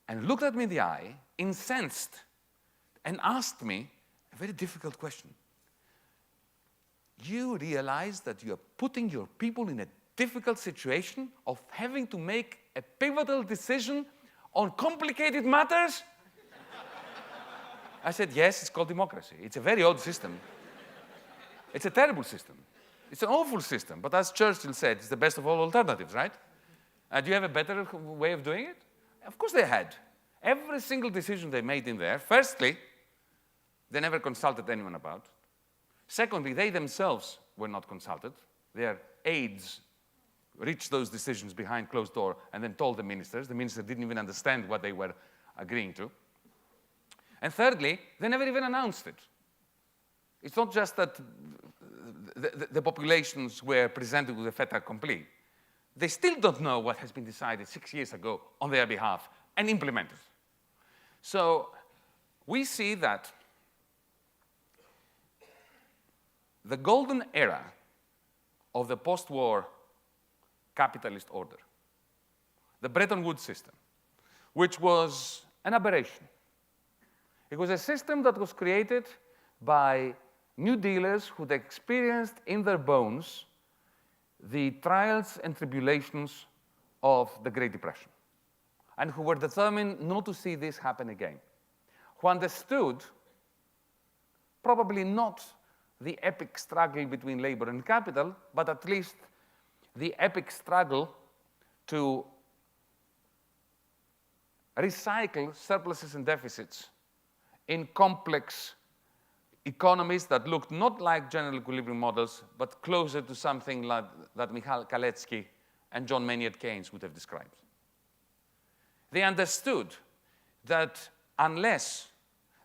and looked at me in the eye, incensed, and asked me a very difficult question. You realize that you are putting your people in a difficult situation of having to make a pivotal decision on complicated matters? I said, yes, it's called democracy. It's a very odd system. It's a terrible system. It's an awful system. But as Churchill said, it's the best of all alternatives, right? Do you have a better way of doing it? Of course they had. Every single decision they made in there, firstly, they never consulted anyone about. Secondly, they themselves were not consulted. Their aides reached those decisions behind closed door and then told the ministers. The ministers didn't even understand what they were agreeing to. And thirdly, they never even announced it. It's not just that the populations were presented with a fait accompli. They still don't know what has been decided 6 years ago on their behalf and implemented. So we see that the golden era of the post-war capitalist order, the Bretton Woods system, which was an aberration. It was a system that was created by New Dealers who'd experienced in their bones the trials and tribulations of the Great Depression, and who were determined not to see this happen again, who understood probably not the epic struggle between labor and capital, but at least the epic struggle to recycle surpluses and deficits in complex economies that looked not like general equilibrium models, but closer to something like that Michal Kalecki and John Maynard Keynes would have described. They understood that unless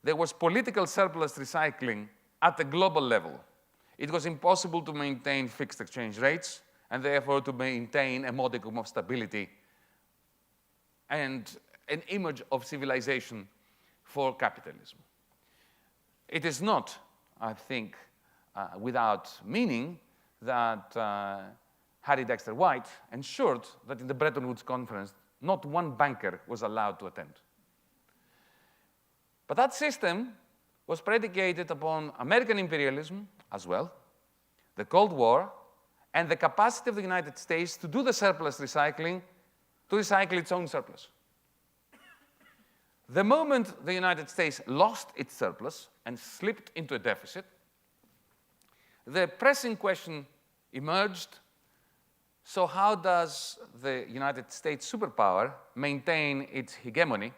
there was political surplus recycling at the global level, it was impossible to maintain fixed exchange rates and therefore to maintain a modicum of stability and an image of civilization for capitalism. It is not, I think, without meaning that Harry Dexter White ensured that in the Bretton Woods Conference, not one banker was allowed to attend. But that system was predicated upon American imperialism as well, the Cold War, and the capacity of the United States to do the surplus recycling, to recycle its own surplus. The moment the United States lost its surplus and slipped into a deficit, the pressing question emerged, so how does the United States superpower maintain its hegemony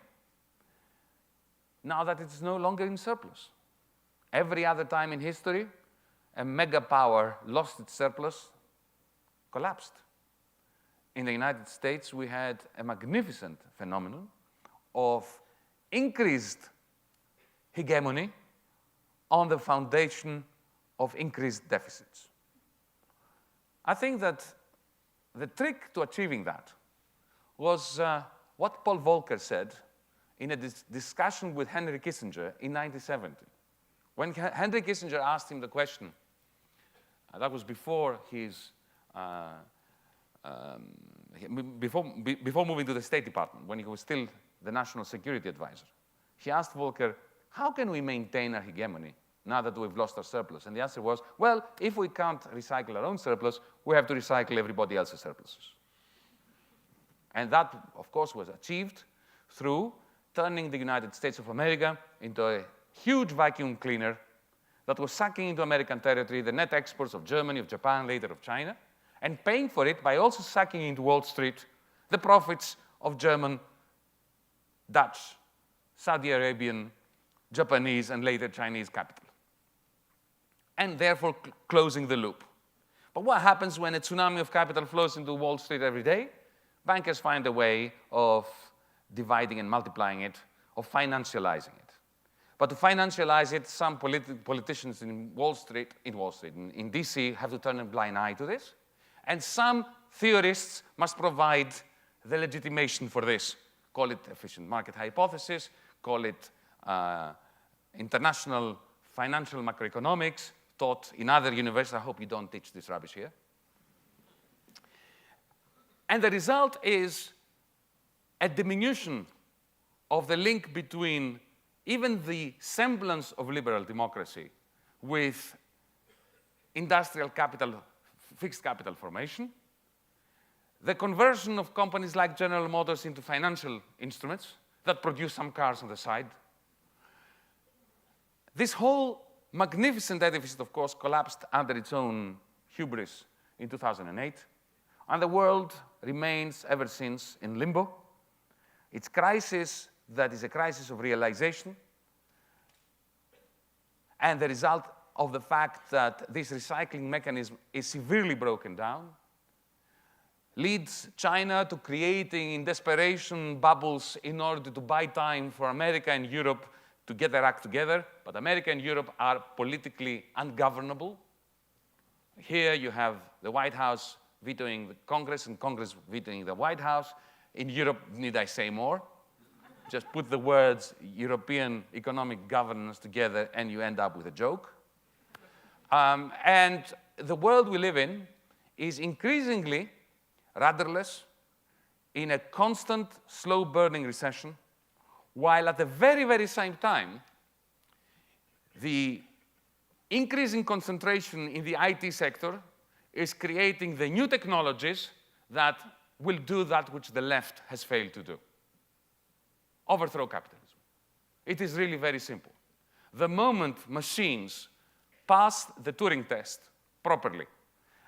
now that it's no longer in surplus? Every other time in history, a mega power lost its surplus, collapsed. In the United States, we had a magnificent phenomenon of increased hegemony on the foundation of increased deficits. I think that the trick to achieving that was what Paul Volcker said in a discussion with Henry Kissinger in 1970. When Henry Kissinger asked him the question, that was before his before moving to the State Department, when he was still the National Security Advisor. He asked Volcker, how can we maintain our hegemony now that we've lost our surplus? And the answer was, well, if we can't recycle our own surplus, we have to recycle everybody else's surpluses. And that, of course, was achieved through turning the United States of America into a huge vacuum cleaner that was sucking into American territory the net exports of Germany, of Japan, later of China, and paying for it by also sucking into Wall Street the profits of German, Dutch, Saudi Arabian, Japanese, and later Chinese capital, and therefore closing the loop. But what happens when a tsunami of capital flows into Wall Street every day? Bankers find a way of dividing and multiplying it, of financializing it. But to financialize it, some politicians in DC, have to turn a blind eye to this. And some theorists must provide the legitimation for this. Call it efficient market hypothesis, call it international financial macroeconomics, taught in other universities. I hope you don't teach this rubbish here. And the result is a diminution of the link between even the semblance of liberal democracy with industrial capital, fixed capital formation, the conversion of companies like General Motors into financial instruments that produce some cars on the side. This whole magnificent edifice, of course, collapsed under its own hubris in 2008, and the world remains ever since in limbo. Its crisis, that is a crisis of realization, and the result of the fact that this recycling mechanism is severely broken down, leads China to creating in desperation bubbles in order to buy time for America and Europe to get their act together. But America and Europe are politically ungovernable. Here you have the White House vetoing the Congress and Congress vetoing the White House. In Europe, need I say more? Just put the words European economic governance together and you end up with a joke. And the world we live in is increasingly rudderless, in a constant, slow-burning recession, while at the very, very same time, the increasing concentration in the IT sector is creating the new technologies that will do that which the left has failed to do. Overthrow capitalism. It is really very simple. The moment machines pass the Turing test properly,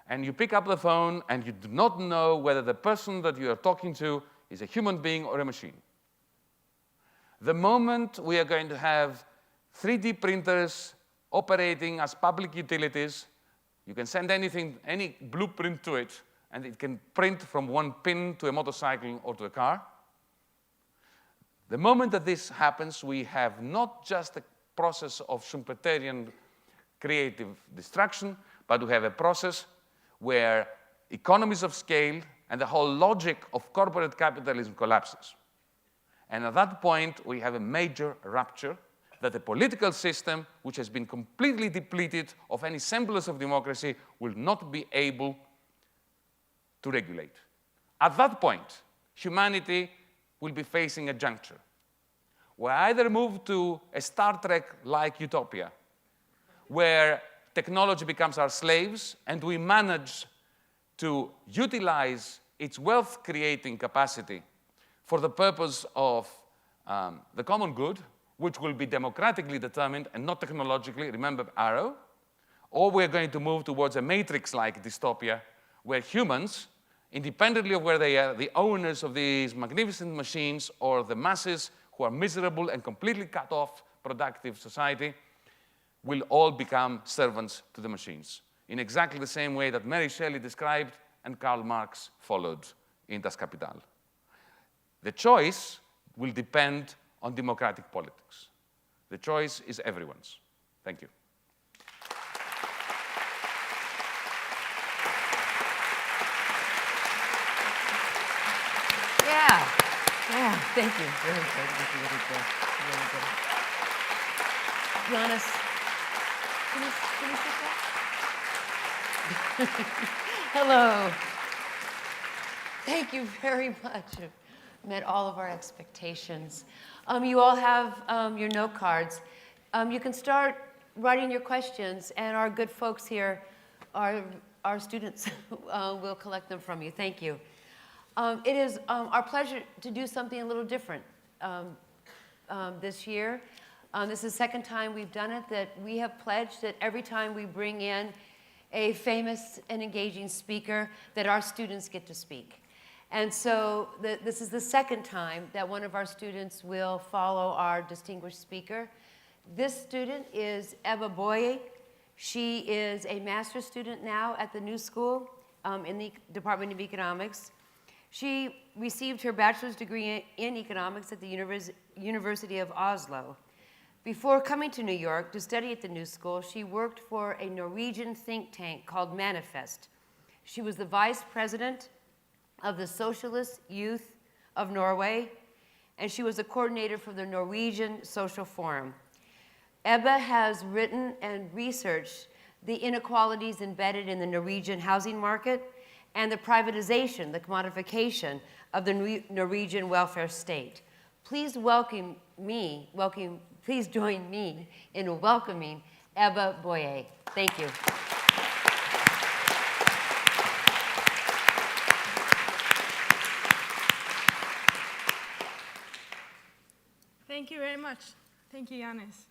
and you pick up the phone and you do not know whether the person that you are talking to is a human being or a machine. The moment we are going to have 3D printers operating as public utilities, you can send anything, any blueprint to it, and it can print from one pin to a motorcycle or to a car. The moment that this happens, we have not just a process of Schumpeterian creative destruction, but we have a process where economies of scale and the whole logic of corporate capitalism collapses. And at that point, we have a major rupture that the political system, which has been completely depleted of any semblance of democracy, will not be able to regulate. At that point, humanity will be facing a juncture. We either move to a Star Trek-like utopia, where technology becomes our slaves, and we manage to utilize its wealth-creating capacity for the purpose of the common good, which will be democratically determined and not technologically, remember Arrow, or we're going to move towards a Matrix-like dystopia where humans, independently of where they are, the owners of these magnificent machines or the masses who are miserable and completely cut off productive society, will all become servants to the machines in exactly the same way that Mary Shelley described and Karl Marx followed in Das Kapital. The choice will depend on democratic politics. The choice is everyone's. Thank you. Yeah, thank you. Very good, really good, really good. Yanis, can you sit there? Hello. Thank you very much. You've met all of our expectations. You all have your note cards. You can start writing your questions, and our good folks here, our students, will collect them from you. Thank you. It is our pleasure to do something a little different this year. This is the second time we've done it, that we have pledged that every time we bring in a famous and engaging speaker, that our students get to speak. And so this is the second time that one of our students will follow our distinguished speaker. This student is Eva Boye. She is a master's student now at the New School in the Department of Economics. She received her bachelor's degree in economics at the University of Oslo. Before coming to New York to study at the New School, she worked for a Norwegian think tank called Manifest. She was the vice president of the Socialist Youth of Norway, and she was a coordinator for the Norwegian Social Forum. Ebba has written and researched the inequalities embedded in the Norwegian housing market and the privatization, the commodification of the Norwegian welfare state. Please please join me in welcoming Eva Boye. Thank you. Thank you very much. Thank you, Yanis.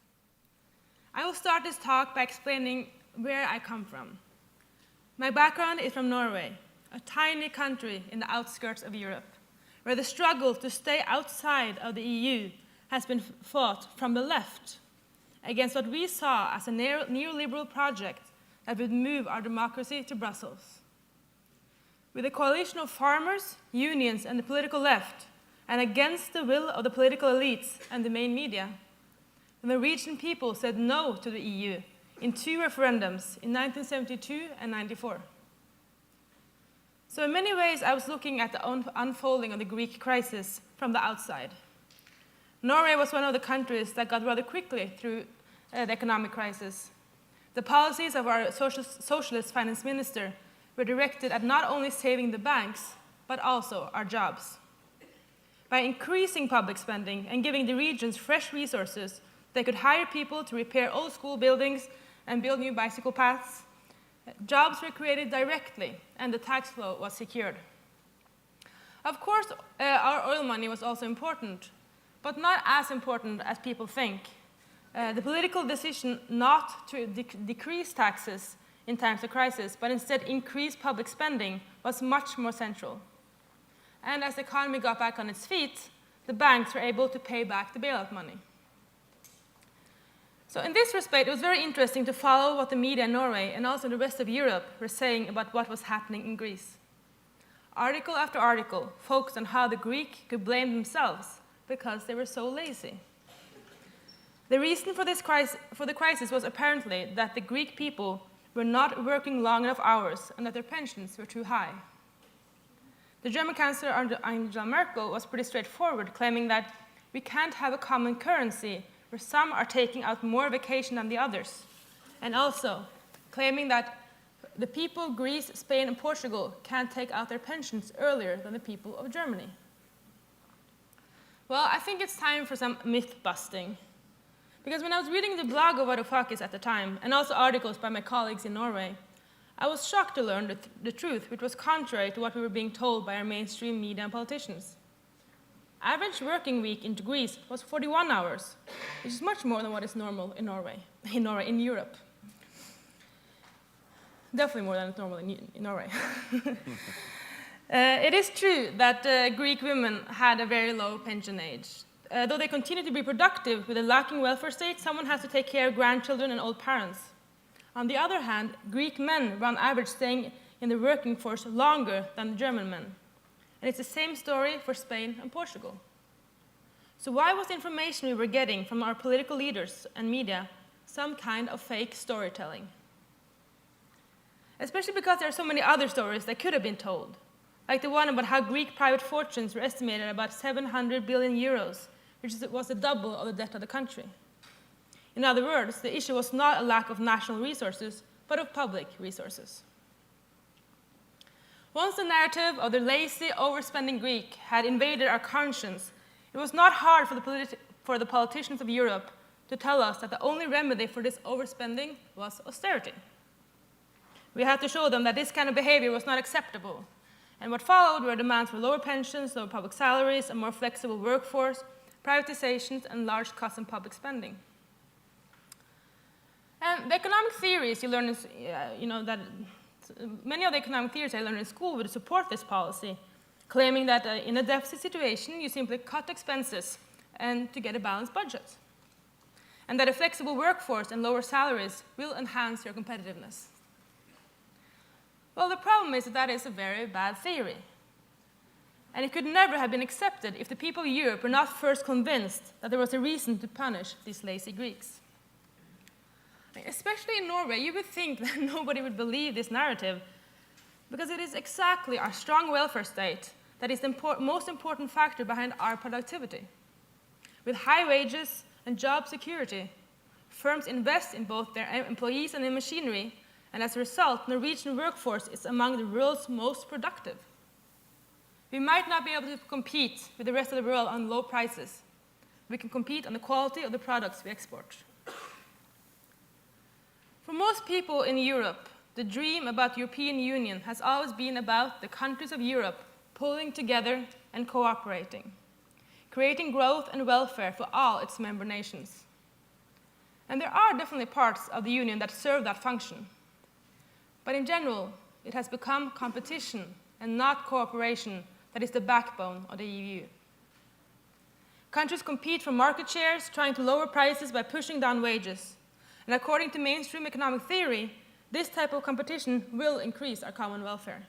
I will start this talk by explaining where I come from. My background is from Norway, a tiny country in the outskirts of Europe, where the struggle to stay outside of the EU has been fought from the left against what we saw as a neoliberal project that would move our democracy to Brussels. With a coalition of farmers, unions, and the political left, and against the will of the political elites and the main media, the Norwegian people said no to the EU in 2 referendums in 1972 and 1994. So in many ways, I was looking at the unfolding of the Greek crisis from the outside. Norway was one of the countries that got rather quickly through the economic crisis. The policies of our socialist finance minister were directed at not only saving the banks, but also our jobs. By increasing public spending and giving the regions fresh resources, they could hire people to repair old school buildings and build new bicycle paths. Jobs were created directly, and the tax flow was secured. Of course, our oil money was also important, but not as important as people think. The political decision not to decrease taxes in times of crisis, but instead increase public spending, was much more central. And as the economy got back on its feet, the banks were able to pay back the bailout money. So in this respect, it was very interesting to follow what the media in Norway and also the rest of Europe were saying about what was happening in Greece. Article after article focused on how the Greek could blame themselves because they were so lazy. The reason for the crisis was apparently that the Greek people were not working long enough hours and that their pensions were too high. The German Chancellor Angela Merkel was pretty straightforward, claiming that we can't have a common currency where some are taking out more vacation than the others, and also claiming that the people of Greece, Spain, and Portugal can't take out their pensions earlier than the people of Germany. Well, I think it's time for some myth-busting. Because when I was reading the blog of Varoufakis at the time, and also articles by my colleagues in Norway, I was shocked to learn the truth, which was contrary to what we were being told by our mainstream media and politicians. Average working week in Greece was 41 hours, which is much more than what is normal in in Europe. Definitely more than it's normal in Norway. It is true that Greek women had a very low pension age. Though they continue to be productive with a lacking welfare state, someone has to take care of grandchildren and old parents. On the other hand, Greek men were on average staying in the working force longer than the German men. And it's the same story for Spain and Portugal. So why was the information we were getting from our political leaders and media some kind of fake storytelling? Especially because there are so many other stories that could have been told, like the one about how Greek private fortunes were estimated at about 700 billion euros, which was the double of the debt of the country. In other words, the issue was not a lack of national resources, but of public resources. Once the narrative of the lazy, overspending Greek had invaded our conscience, it was not hard for the politicians of Europe to tell us that the only remedy for this overspending was austerity. We had to show them that this kind of behavior was not acceptable, and what followed were demands for lower pensions, lower public salaries, a more flexible workforce, privatizations, and large cuts in public spending. And the economic theories you learn, many of the economic theories I learned in school would support this policy, claiming that in a deficit situation, you simply cut expenses and to get a balanced budget, and that a flexible workforce and lower salaries will enhance your competitiveness. Well, the problem is that that is a very bad theory. And it could never have been accepted if the people of Europe were not first convinced that there was a reason to punish these lazy Greeks. Especially in Norway, you would think that nobody would believe this narrative, because it is exactly our strong welfare state that is the most important factor behind our productivity. With high wages and job security, firms invest in both their employees and in machinery, and as a result, the Norwegian workforce is among the world's most productive. We might not be able to compete with the rest of the world on low prices. We can compete on the quality of the products we export. For most people in Europe, the dream about the European Union has always been about the countries of Europe pulling together and cooperating, creating growth and welfare for all its member nations. And there are definitely parts of the Union that serve that function. But in general, it has become competition and not cooperation that is the backbone of the EU. Countries compete for market shares, trying to lower prices by pushing down wages. And according to mainstream economic theory, this type of competition will increase our common welfare.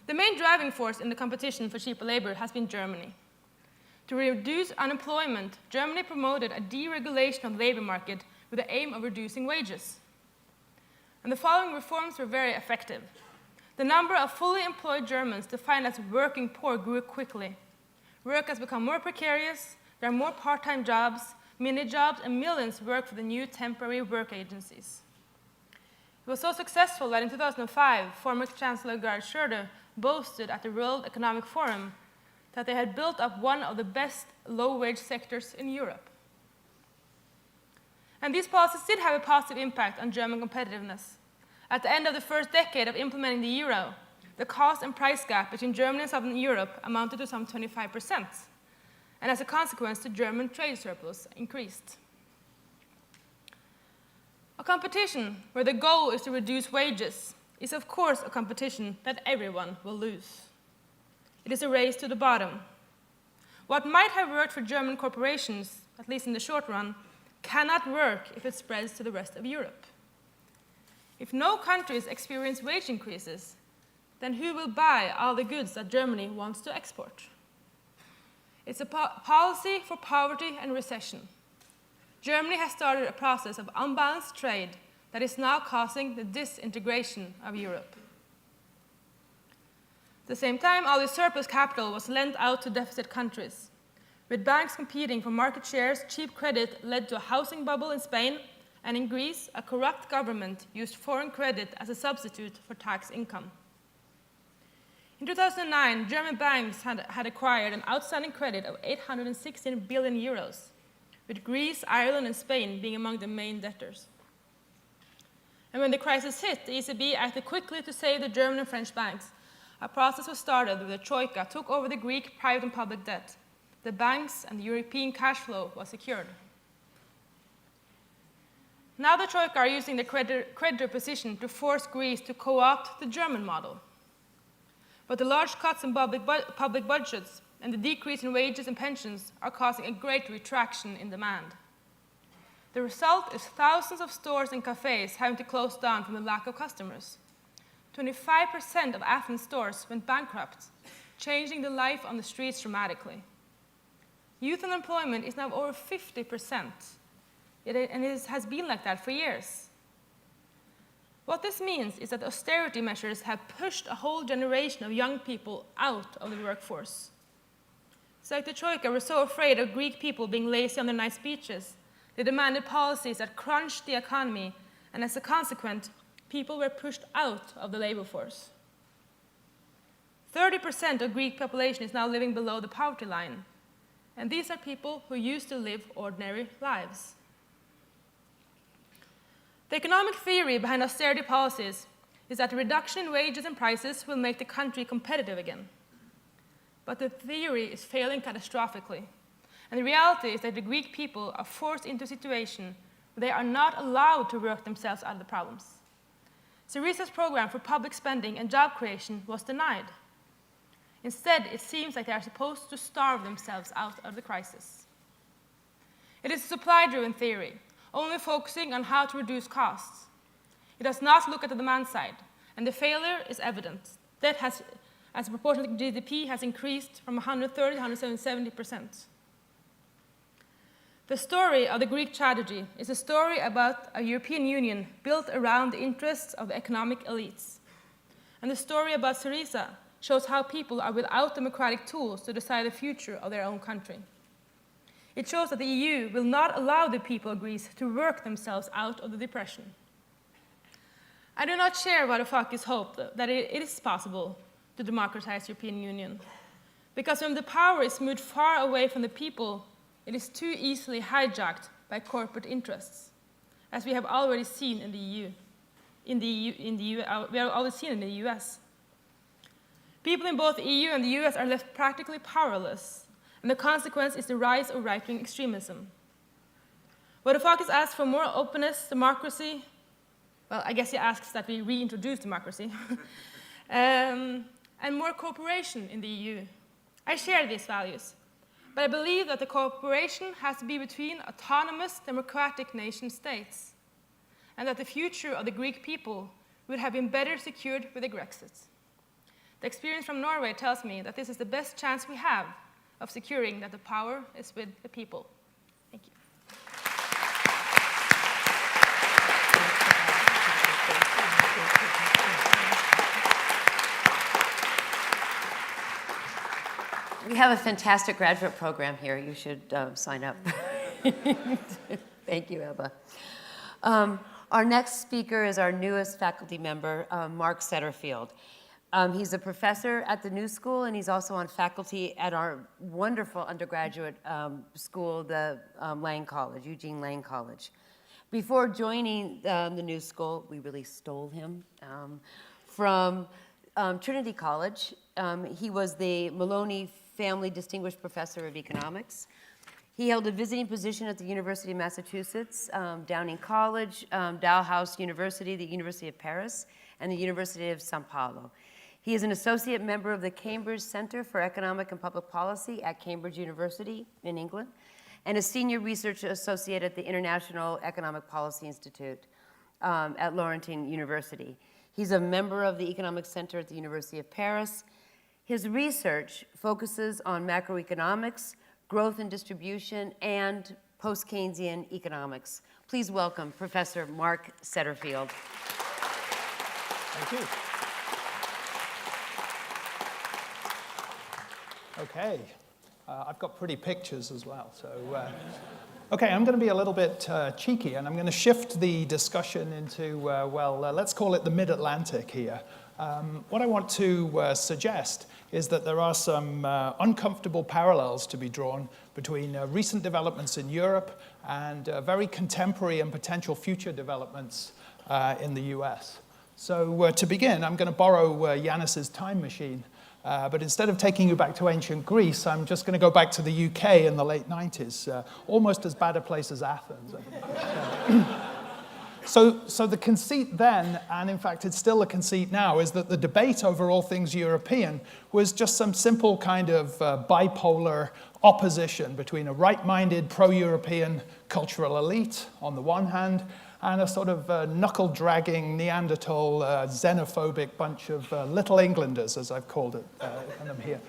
The main driving force in the competition for cheaper labor has been Germany. To reduce unemployment, Germany promoted a deregulation of the labor market with the aim of reducing wages. And the following reforms were very effective. The number of fully employed Germans defined as working poor grew quickly. Work has become more precarious, there are more part-time jobs, mini-jobs, and millions work for the new temporary work agencies. It was so successful that in 2005, former Chancellor Gerhard Schröder boasted at the World Economic Forum that they had built up one of the best low-wage sectors in Europe. And these policies did have a positive impact on German competitiveness. At the end of the first decade of implementing the euro, the cost and price gap between Germany and Southern Europe amounted to some 25%. And as a consequence, the German trade surplus increased. A competition where the goal is to reduce wages is, of course, a competition that everyone will lose. It is a race to the bottom. What might have worked for German corporations, at least in the short run, cannot work if it spreads to the rest of Europe. If no countries experience wage increases, then who will buy all the goods that Germany wants to export? It's a policy for poverty and recession. Germany has started a process of unbalanced trade that is now causing the disintegration of Europe. At the same time, all this surplus capital was lent out to deficit countries. With banks competing for market shares, cheap credit led to a housing bubble in Spain, and in Greece, a corrupt government used foreign credit as a substitute for tax income. In 2009, German banks had acquired an outstanding credit of 816 billion euros, with Greece, Ireland, and Spain being among the main debtors. And when the crisis hit, the ECB acted quickly to save the German and French banks. A process was started where the Troika took over the Greek private and public debt. The banks and the European cash flow was secured. Now the Troika are using the creditor position to force Greece to co-opt the German model. But the large cuts in public budgets and the decrease in wages and pensions are causing a great retraction in demand. The result is thousands of stores and cafes having to close down from the lack of customers. 25% of Athens stores went bankrupt, changing the life on the streets dramatically. Youth unemployment is now over 50%, and it has been like that for years. What this means is that austerity measures have pushed a whole generation of young people out of the workforce. It's like the Troika were so afraid of Greek people being lazy on their nice beaches. They demanded policies that crunched the economy, and as a consequence, people were pushed out of the labor force. 30% of Greek population is now living below the poverty line, and these are people who used to live ordinary lives. The economic theory behind austerity policies is that the reduction in wages and prices will make the country competitive again. But the theory is failing catastrophically. And the reality is that the Greek people are forced into a situation where they are not allowed to work themselves out of the problems. Syriza's program for public spending and job creation was denied. Instead, it seems like they are supposed to starve themselves out of the crisis. It is a supply-driven theory, only focusing on how to reduce costs. It does not look at the demand side, and the failure is evident. Debt as a proportion of GDP has increased from 130 to 170%. The story of the Greek tragedy is a story about a European Union built around the interests of the economic elites. And the story about Syriza shows how people are without democratic tools to decide the future of their own country. It shows that the EU will not allow the people of Greece to work themselves out of the depression. I do not share Varoufakis' hope that it is possible to democratize the European Union, because when the power is moved far away from the people, it is too easily hijacked by corporate interests, as we have already seen in the EU. We have already seen in the US. People in both the EU and the US are left practically powerless, and the consequence is the rise of right-wing extremism. Varoufakis asks for more openness, democracy. Well, I guess he asks that we reintroduce democracy, and more cooperation in the EU. I share these values, but I believe that the cooperation has to be between autonomous, democratic nation-states, and that the future of the Greek people would have been better secured with a Grexit. The experience from Norway tells me that this is the best chance we have of securing that the power is with the people. Thank you. We have a fantastic graduate program here. You should sign up. Thank you, Ebba. Our next speaker is our newest faculty member, Mark Setterfield. He's a professor at the New School, and he's also on faculty at our wonderful undergraduate school, the Lang College, Eugene Lang College. Before joining the New School, we really stole him from Trinity College. He was the Maloney Family Distinguished Professor of Economics. He held a visiting position at the University of Massachusetts, Downing College, Dalhousie University, the University of Paris, and the University of Sao Paulo. He is an associate member of the Cambridge Center for Economic and Public Policy at Cambridge University in England, and a senior research associate at the International Economic Policy Institute at Laurentine University. He's a member of the Economic Center at the University of Paris. His research focuses on macroeconomics, growth and distribution, and post-Keynesian economics. Please welcome Professor Mark Setterfield. Thank you. Okay, I've got pretty pictures as well. So, okay, I'm going to be a little bit cheeky, and I'm going to shift the discussion into, let's call it the mid-Atlantic here. What I want to suggest is that there are some uncomfortable parallels to be drawn between recent developments in Europe and very contemporary and potential future developments in the US. So to begin, I'm going to borrow Yanis's time machine, but instead of taking you back to ancient Greece, I'm just going to go back to the UK in the late 90s, almost as bad a place as Athens. So the conceit then, and in fact it's still a conceit now, is that the debate over all things European was just some simple kind of bipolar opposition between a right-minded pro-European cultural elite on the one hand, and a sort of knuckle-dragging Neanderthal xenophobic bunch of little Englanders, as I've called it, and I'm here.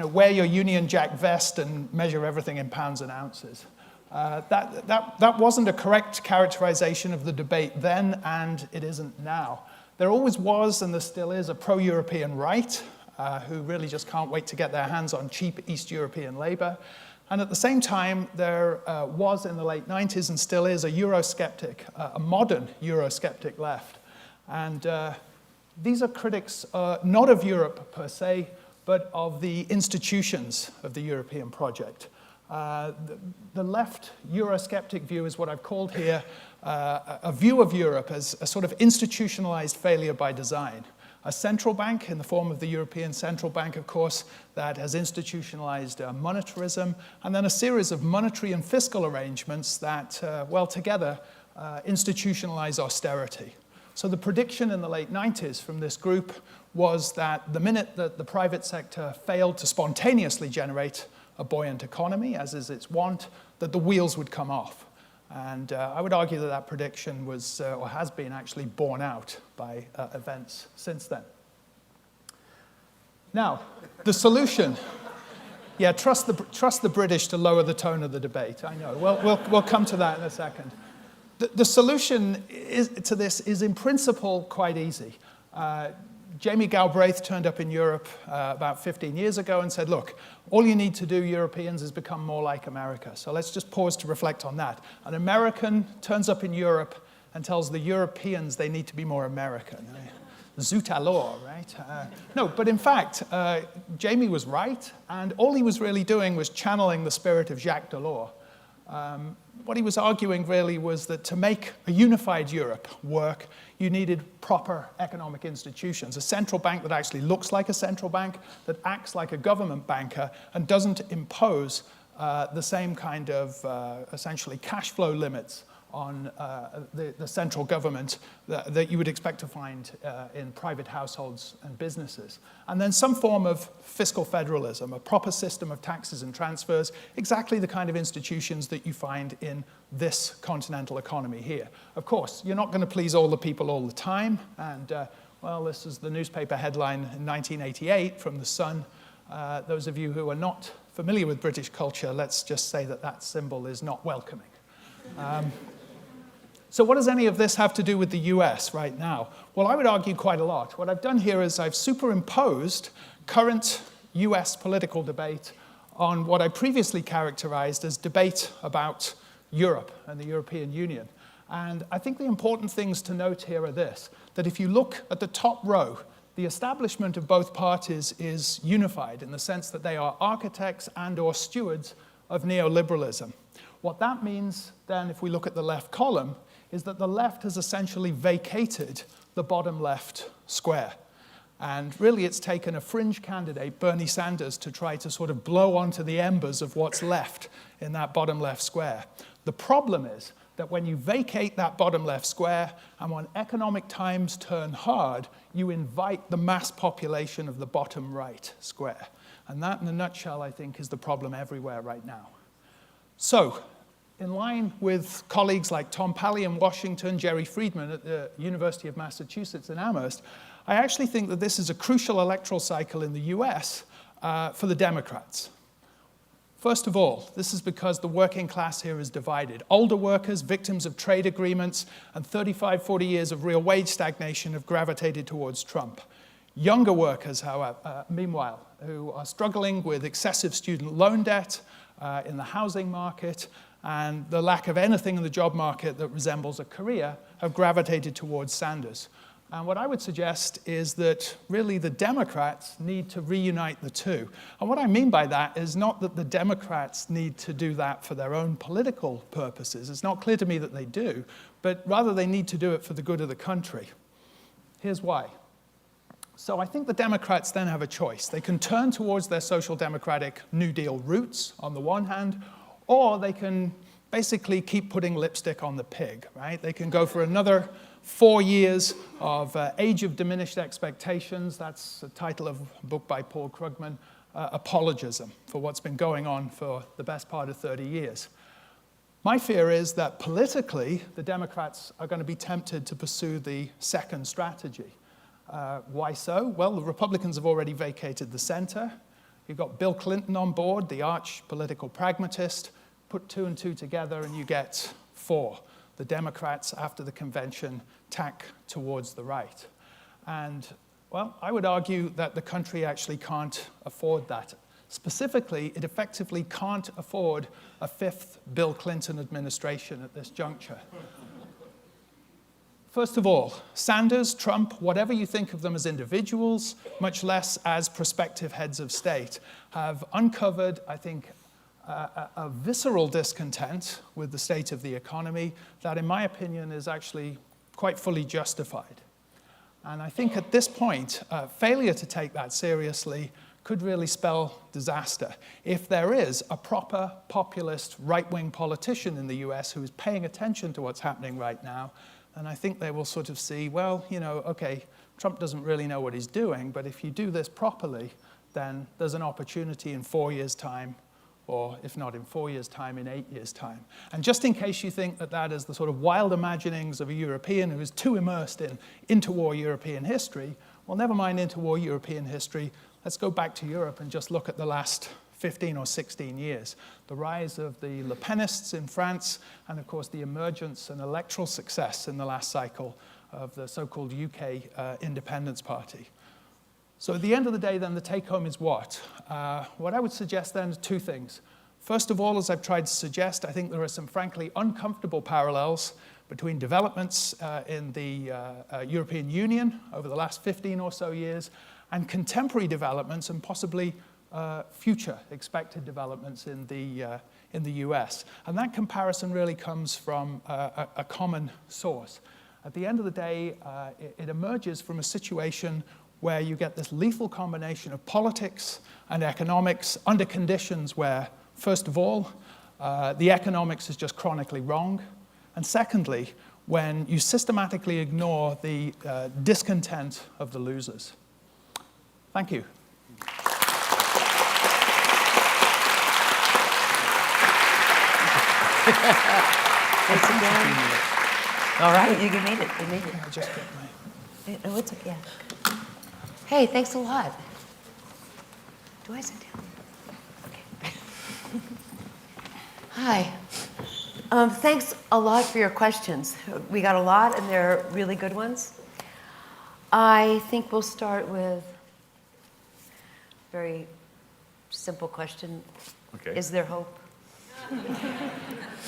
Wear your Union Jack vest and measure everything in pounds and ounces. That wasn't a correct characterization of the debate then, and it isn't now. There always was, and there still is, a pro-European right who really just can't wait to get their hands on cheap East European labor. And at the same time, there was in the late 90s and still is a Eurosceptic, a modern Eurosceptic left. And these are critics not of Europe per se, but of the institutions of the European project. The left Eurosceptic view is what I've called here a view of Europe as a sort of institutionalized failure by design. A central bank in the form of the European Central Bank, of course, that has institutionalized monetarism, and then a series of monetary and fiscal arrangements that, together institutionalize austerity. So the prediction in the late 90s from this group was that the minute that the private sector failed to spontaneously generate a buoyant economy, as is its wont, that the wheels would come off. And I would argue that that prediction was, or has been actually borne out by events since then. Now, the solution. Yeah, trust the British to lower the tone of the debate. I know. We'll come to that in a second. The solution to this is, in principle, quite easy. Jamie Galbraith turned up in Europe about 15 years ago and said, look, all you need to do, Europeans, is become more like America. So let's just pause to reflect on that. An American turns up in Europe and tells the Europeans they need to be more American. Zut alors, right? No, but in fact, Jamie was right, and all he was really doing was channeling the spirit of Jacques Delors. What he was arguing really was that to make a unified Europe work, you needed proper economic institutions, a central bank that actually looks like a central bank, that acts like a government banker, and doesn't impose the same kind of essentially cash flow limits on the central government that you would expect to find in private households and businesses. And then some form of fiscal federalism, a proper system of taxes and transfers, exactly the kind of institutions that you find in this continental economy here. Of course, you're not going to please all the people all the time, and this is the newspaper headline in 1988 from The Sun. Those of you who are not familiar with British culture, let's just say that that symbol is not welcoming. So what does any of this have to do with the US right now? Well, I would argue quite a lot. What I've done here is I've superimposed current US political debate on what I previously characterized as debate about Europe and the European Union. And I think the important things to note here are this, that if you look at the top row, the establishment of both parties is unified in the sense that they are architects and or stewards of neoliberalism. What that means then, if we look at the left column, is that the left has essentially vacated the bottom left square. And really, it's taken a fringe candidate, Bernie Sanders, to try to sort of blow onto the embers of what's left in that bottom left square. The problem is that when you vacate that bottom left square, and when economic times turn hard, you invite the mass population of the bottom right square. And that, in a nutshell, I think, is the problem everywhere right now. So, in line with colleagues like Tom Pally in Washington, Jerry Friedman at the University of Massachusetts in Amherst, I actually think that this is a crucial electoral cycle in the US for the Democrats. First of all, this is because the working class here is divided. Older workers, victims of trade agreements, and 35, 40 years of real wage stagnation have gravitated towards Trump. Younger workers, however, meanwhile, who are struggling with excessive student loan debt in the housing market and the lack of anything in the job market that resembles a career, have gravitated towards Sanders. And what I would suggest is that really the Democrats need to reunite the two. And what I mean by that is not that the Democrats need to do that for their own political purposes. It's not clear to me that they do, but rather they need to do it for the good of the country. Here's why. So I think the Democrats then have a choice. They can turn towards their social democratic New Deal roots on the one hand, or they can basically keep putting lipstick on the pig, right? They can go for another 4 years of Age of Diminished Expectations. That's the title of a book by Paul Krugman, Apologism, for what's been going on for the best part of 30 years. My fear is that politically, the Democrats are going to be tempted to pursue the second strategy. Why so? Well, the Republicans have already vacated the center. You've got Bill Clinton on board, the arch political pragmatist. Put 2 and 2 together and you get 4. The Democrats, after the convention, tack towards the right. And, well, I would argue that the country actually can't afford that. Specifically, it effectively can't afford a 5th Bill Clinton administration at this juncture. First of all, Sanders, Trump, whatever you think of them as individuals, much less as prospective heads of state, have uncovered, I think, a visceral discontent with the state of the economy that, in my opinion, is actually quite fully justified. And I think at this point, failure to take that seriously could really spell disaster. If there is a proper populist right-wing politician in the US who is paying attention to what's happening right now, then I think they will sort of see, well, you know, okay, Trump doesn't really know what he's doing, but if you do this properly, then there's an opportunity in 4 years' time, or if not in 4 years' time, in 8 years' time. And just in case you think that that is the sort of wild imaginings of a European who is too immersed in interwar European history, well, never mind interwar European history. Let's go back to Europe and just look at the last 15 or 16 years. The rise of the Le Penists in France, and of course the emergence and electoral success in the last cycle of the so-called UK Independence Party. So at the end of the day, then, the take-home is what? What I would suggest then is 2 things. First of all, as I've tried to suggest, I think there are some frankly uncomfortable parallels between developments in the European Union over the last 15 or so years and contemporary developments and possibly future expected developments in the US. And that comparison really comes from a common source. At the end of the day, it emerges from a situation where you get this lethal combination of politics and economics under conditions where, first of all, the economics is just chronically wrong, and secondly, when you systematically ignore the discontent of the losers. Thank you. Thanks again. All right, you can meet it. You made it. I just get my... No, it's okay. Yeah. Hey, thanks a lot. Do I sit down? Okay. Hi. Thanks a lot for your questions. We got a lot, and they're really good ones. I think we'll start with a very simple question. Okay. Is there hope?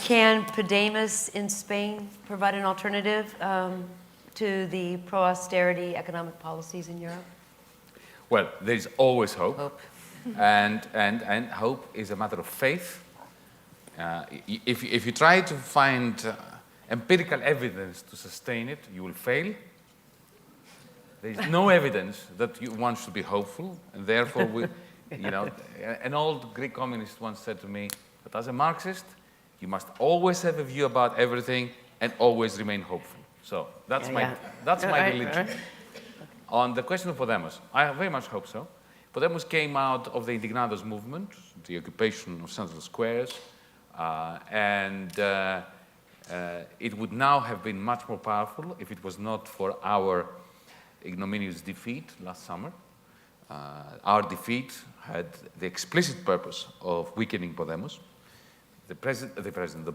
Can Podemos in Spain provide an alternative to the pro-austerity economic policies in Europe? Well, there is always hope. Hope. And hope is a matter of faith. If you try to find empirical evidence to sustain it, you will fail. There is no evidence that one should be hopeful, and therefore, an old Greek communist once said to me that as a Marxist, you must always have a view about everything and always remain hopeful. So that's my religion. On the question of Podemos, I very much hope so. Podemos came out of the Indignados movement, the occupation of central squares, and it would now have been much more powerful if it was not for our ignominious defeat last summer. Our defeat had the explicit purpose of weakening Podemos. The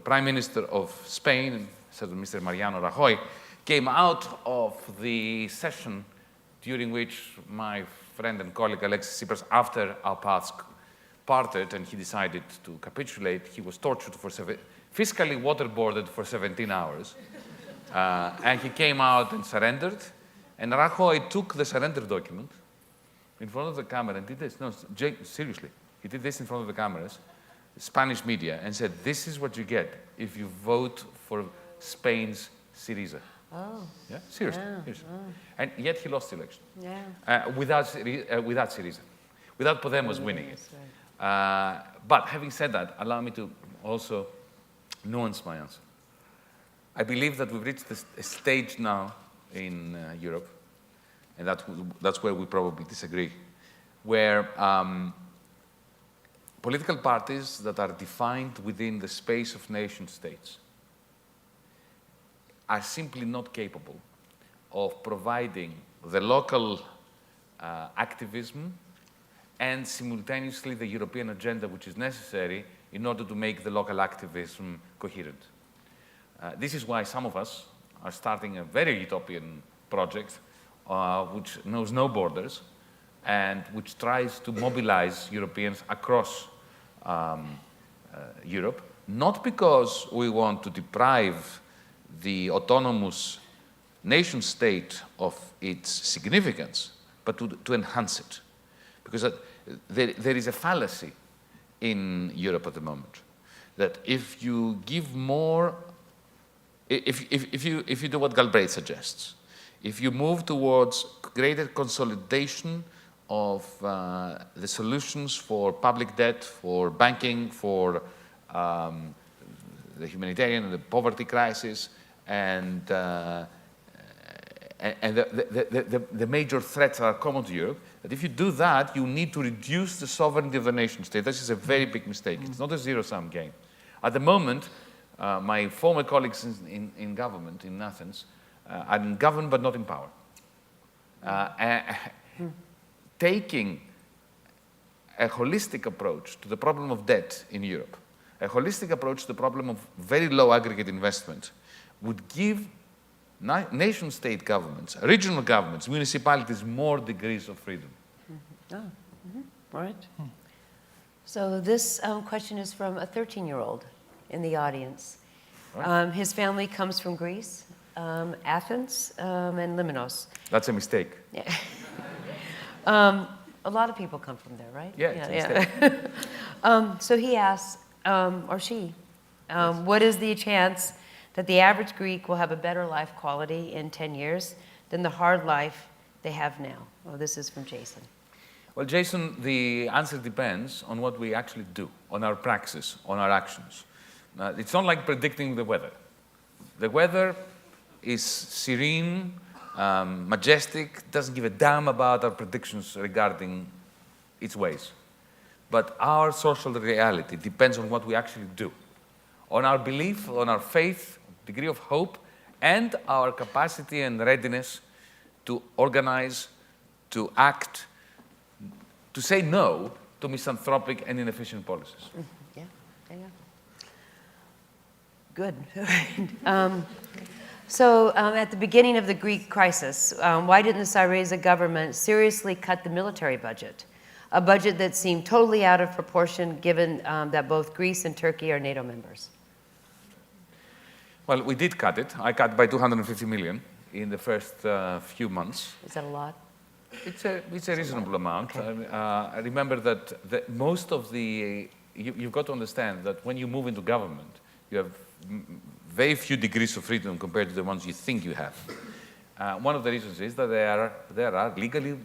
Prime Minister of Spain, Mr. Mariano Rajoy, came out of the session during which my friend and colleague Alexis Tsipras, after our paths parted and he decided to capitulate, he was tortured for fiscally waterboarded for 17 hours. And he came out and surrendered. And Rajoy took the surrender document in front of the camera and did this. No, seriously, he did this in front of the cameras, Spanish media, and said, "This is what you get if you vote for Spain's Syriza." Oh. Yeah, seriously. Yeah. Seriously. And yet he lost the election. Yeah. Without Syriza, without Podemos winning it. Right. But having said that, allow me to also nuance my answer. I believe that we've reached a stage now in Europe, and that's where we probably disagree, where political parties that are defined within the space of nation states are simply not capable of providing the local activism and simultaneously the European agenda which is necessary in order to make the local activism coherent. This is why some of us are starting a very utopian project which knows no borders and which tries to mobilize Europeans across Europe, not because we want to deprive the autonomous nation state of its significance, but to enhance it. Because there is a fallacy in Europe at the moment, that if you give more, if you do what Galbraith suggests, if you move towards greater consolidation of the solutions for public debt, for banking, for the humanitarian and the poverty crisis, and the major threats that are common to Europe, that if you do that, you need to reduce the sovereignty of the nation state. This is a very big mistake. It's not a zero-sum game. At the moment, my former colleagues in government in Athens are in government but not in power. Taking a holistic approach to the problem of debt in Europe, a holistic approach to the problem of very low aggregate investment, would give nation-state governments, regional governments, municipalities more degrees of freedom. Mm-hmm. Oh, mm-hmm. Right. So this question is from a 13-year-old in the audience. Right. His family comes from Greece, Athens, and Limnos. That's a mistake. Yeah. A lot of people come from there, right? Yeah, it's a mistake. So he asks, or she, what is the chance that the average Greek will have a better life quality in 10 years than the hard life they have now? Oh, this is from Jason. Well, Jason, the answer depends on what we actually do, on our praxis, on our actions. It's not like predicting the weather. The weather is serene, majestic, doesn't give a damn about our predictions regarding its ways. But our social reality depends on what we actually do, on our belief, on our faith, degree of hope, and our capacity and readiness to organize, to act, to say no to misanthropic and inefficient policies. Mm-hmm. Yeah. Good. So at the beginning of the Greek crisis, why didn't the Syriza government seriously cut the military budget? A budget that seemed totally out of proportion given that both Greece and Turkey are NATO members. Well, we did cut it. I cut by 250 million in the first few months. Is that a lot? It's a reasonable amount. Okay. I remember that most of the, you've got to understand that when you move into government, you have very few degrees of freedom compared to the ones you think you have. One of the reasons is that there are legally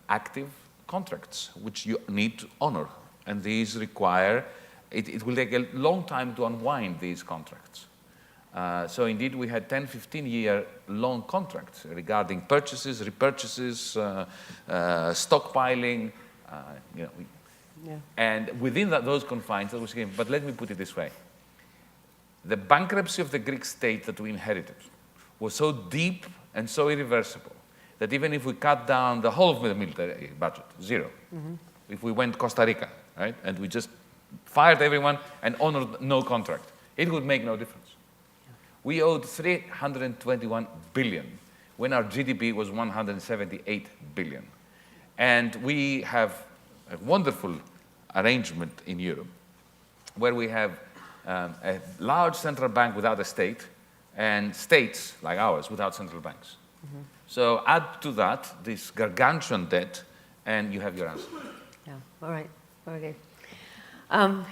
active contracts which you need to honor. And these require, it will take a long time to unwind these contracts. So indeed, we had 10, 15-year long contracts regarding purchases, repurchases, stockpiling, And within those confines, that was game. But let me put it this way. The bankruptcy of the Greek state that we inherited was so deep and so irreversible that even if we cut down the whole of the military budget, zero, if we went Costa Rica, right, and we just fired everyone and honored no contract, it would make no difference. We owed 321 billion when our GDP was 178 billion. And we have a wonderful arrangement in Europe where we have a large central bank without a state and states like ours without central banks. So add to that this gargantuan debt and you have your answer. Yeah, all right, okay.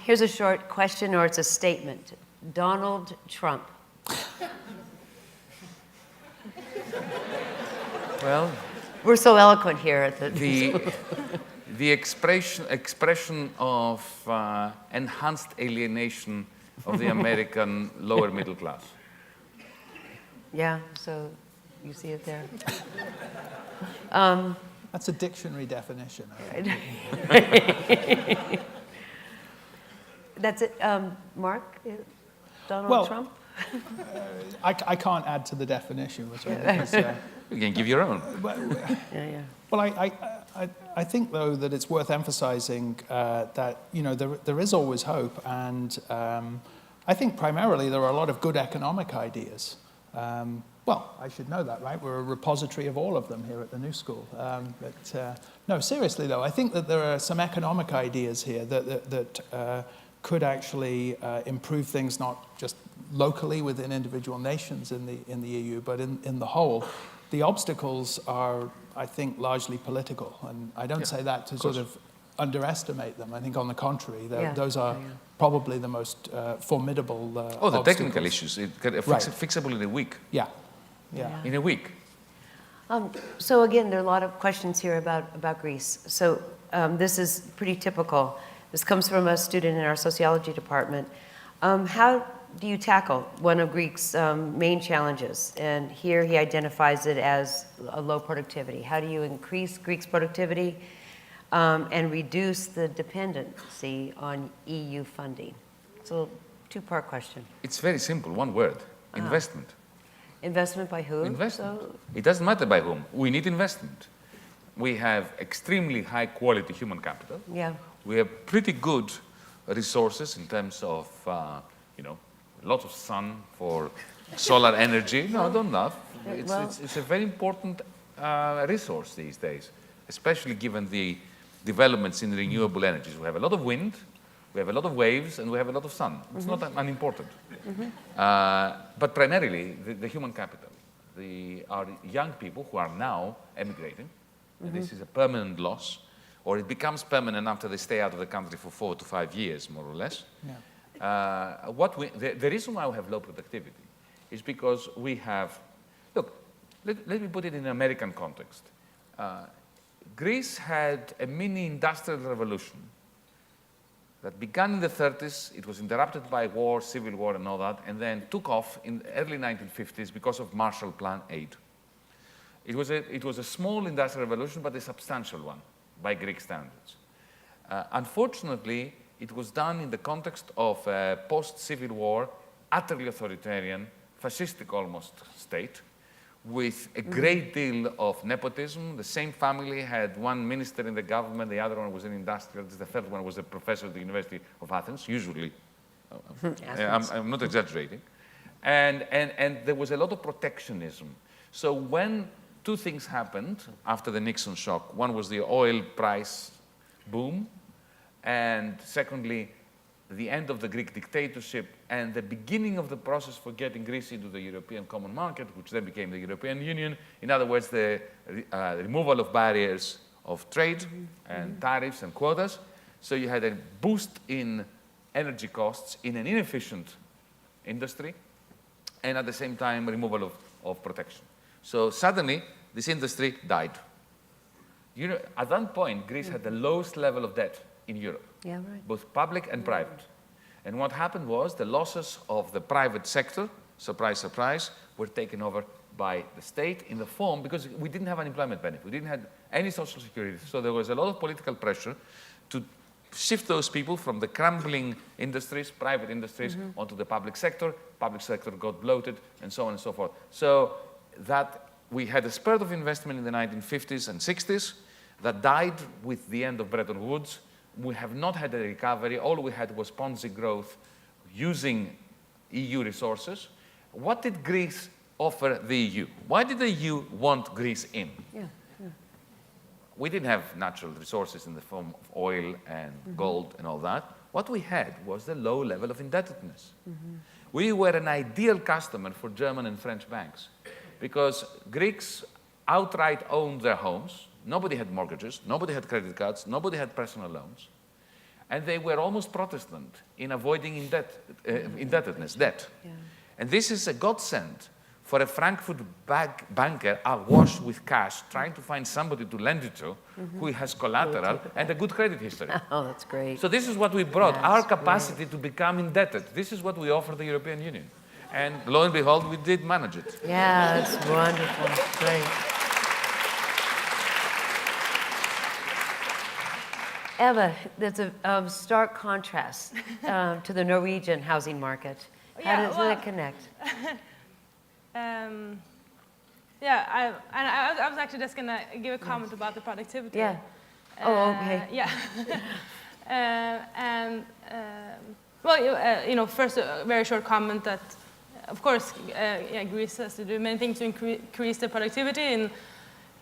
Here's a short question, or it's a statement. Donald Trump. Well, we're so eloquent here at the... The expression of enhanced alienation of the American lower middle class. Yeah, so you see it there. That's a dictionary definition. That's it. Mark? Donald Trump? I can't add to the definition. You can give your own. Well, I think, though, that it's worth emphasizing that, there is always hope. And I think primarily there are a lot of good economic ideas. Well, I should know that, right? We're a repository of all of them here at the New School. No, seriously, though, I think that there are some economic ideas here that could actually improve things not just locally within individual nations in the EU, but in the whole. The obstacles are, I think, largely political, and I don't say that to sort of underestimate them. I think, on the contrary, those are probably the most formidable the obstacles. technical issues, fixable in a week. Yeah. In a week. So again, there are a lot of questions here about Greece. So this is pretty typical. This comes from a student in our sociology department. How do you tackle one of Greece's main challenges? And here he identifies it as a low productivity. How do you increase Greece's productivity and reduce the dependency on EU funding? So, two-part question. It's very simple, one word, investment. Investment by who? Investment. It doesn't matter by whom. We need investment. We have extremely high-quality human capital. Yeah. We have pretty good resources in terms of, lots of sun for solar energy. No, don't laugh. It's a very important resource these days, especially given the developments in renewable energies. We have a lot of wind, we have a lot of waves, and we have a lot of sun. It's not unimportant. But primarily, the human capital. Our young people who are now emigrating, and this is a permanent loss, or it becomes permanent after they stay out of the country for 4 to 5 years, more or less. The reason why we have low productivity is because we have, look, let me put it in an American context. Greece had a mini industrial revolution that began in the 30s. It was interrupted by war, civil war and all that, and then took off in the early 1950s because of Marshall Plan aid. It was a small industrial revolution, but a substantial one by Greek standards. Unfortunately, it was done in the context of a post-Civil War, utterly authoritarian, fascistic almost state, with a great deal of nepotism. The same family had one minister in the government, the other one was an industrialist, the third one was a professor at the University of Athens, usually. I'm not exaggerating. And there was a lot of protectionism. So when two things happened after the Nixon shock, one was the oil price boom, and secondly, the end of the Greek dictatorship and the beginning of the process for getting Greece into the European Common Market, which then became the European Union. In other words, the removal of barriers of trade and tariffs and quotas. So you had a boost in energy costs in an inefficient industry, and at the same time, removal of protection. So suddenly, this industry died. You know, at that point, Greece had the lowest level of debt in Europe, Yeah, right. both public and private. And what happened was the losses of the private sector, surprise, surprise, were taken over by the state in the form, because we didn't have an employment benefit, we didn't have any social security. So there was a lot of political pressure to shift those people from the crumbling industries, private industries, onto the public sector. Public sector got bloated, and so on and so forth. So that we had a spurt of investment in the 1950s and 60s that died with the end of Bretton Woods. We have not had a recovery. All we had was Ponzi growth using EU resources. What did Greece offer the EU? Why did the EU want Greece in? Yeah. We didn't have natural resources in the form of oil and gold and all that. What we had was the low level of indebtedness. We were an ideal customer for German and French banks because Greeks outright owned their homes. Nobody had mortgages, nobody had credit cards, nobody had personal loans. And they were almost Protestant in avoiding indebtedness, debt. Yeah. And this is a godsend for a Frankfurt banker awash with cash, trying to find somebody to lend it to who has collateral and a good credit history. Oh, that's great. So this is what we brought, That's our capacity to become indebted. This is what we offer the European Union. And lo and behold, we did manage it. Yeah, that's wonderful. Great. Eva, there's a stark contrast to the Norwegian housing market. How Yeah, does well- that connect? Yeah, I was actually just gonna give a comment about the productivity. Yeah. Oh, okay. Yeah. Well, you know, first a very short comment that, of course, yeah, Greece has to do many things to increase the productivity. And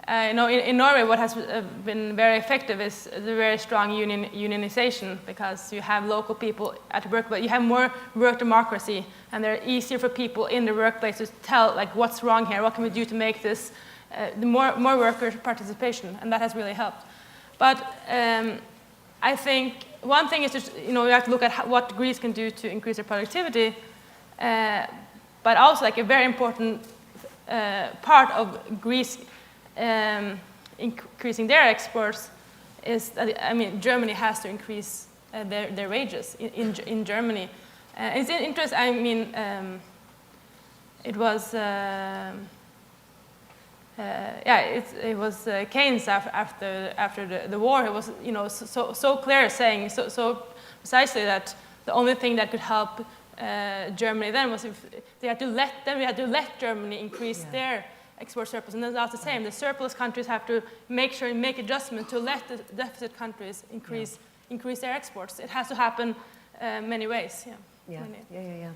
you know, in Norway, what has been very effective is the very strong unionization, because you have local people at work, but you have more work democracy, and they're easier for people in the workplace to tell, like, what's wrong here, what can we do to make this, the more worker participation, and that has really helped. But I think one thing is just, you know, you have to look at what Greece can do to increase their productivity, but also, like, a very important part of Greece increasing their exports is that, I mean, Germany has to increase their wages in Germany. It's interesting. I mean, it was it was Keynes after the war. It was, you know, so clear, saying so precisely that the only thing that could help Germany then was if we had to let Germany increase their export surplus, and that's the same. The surplus countries have to make adjustments to let the deficit countries increase their exports. It has to happen many ways. Yeah.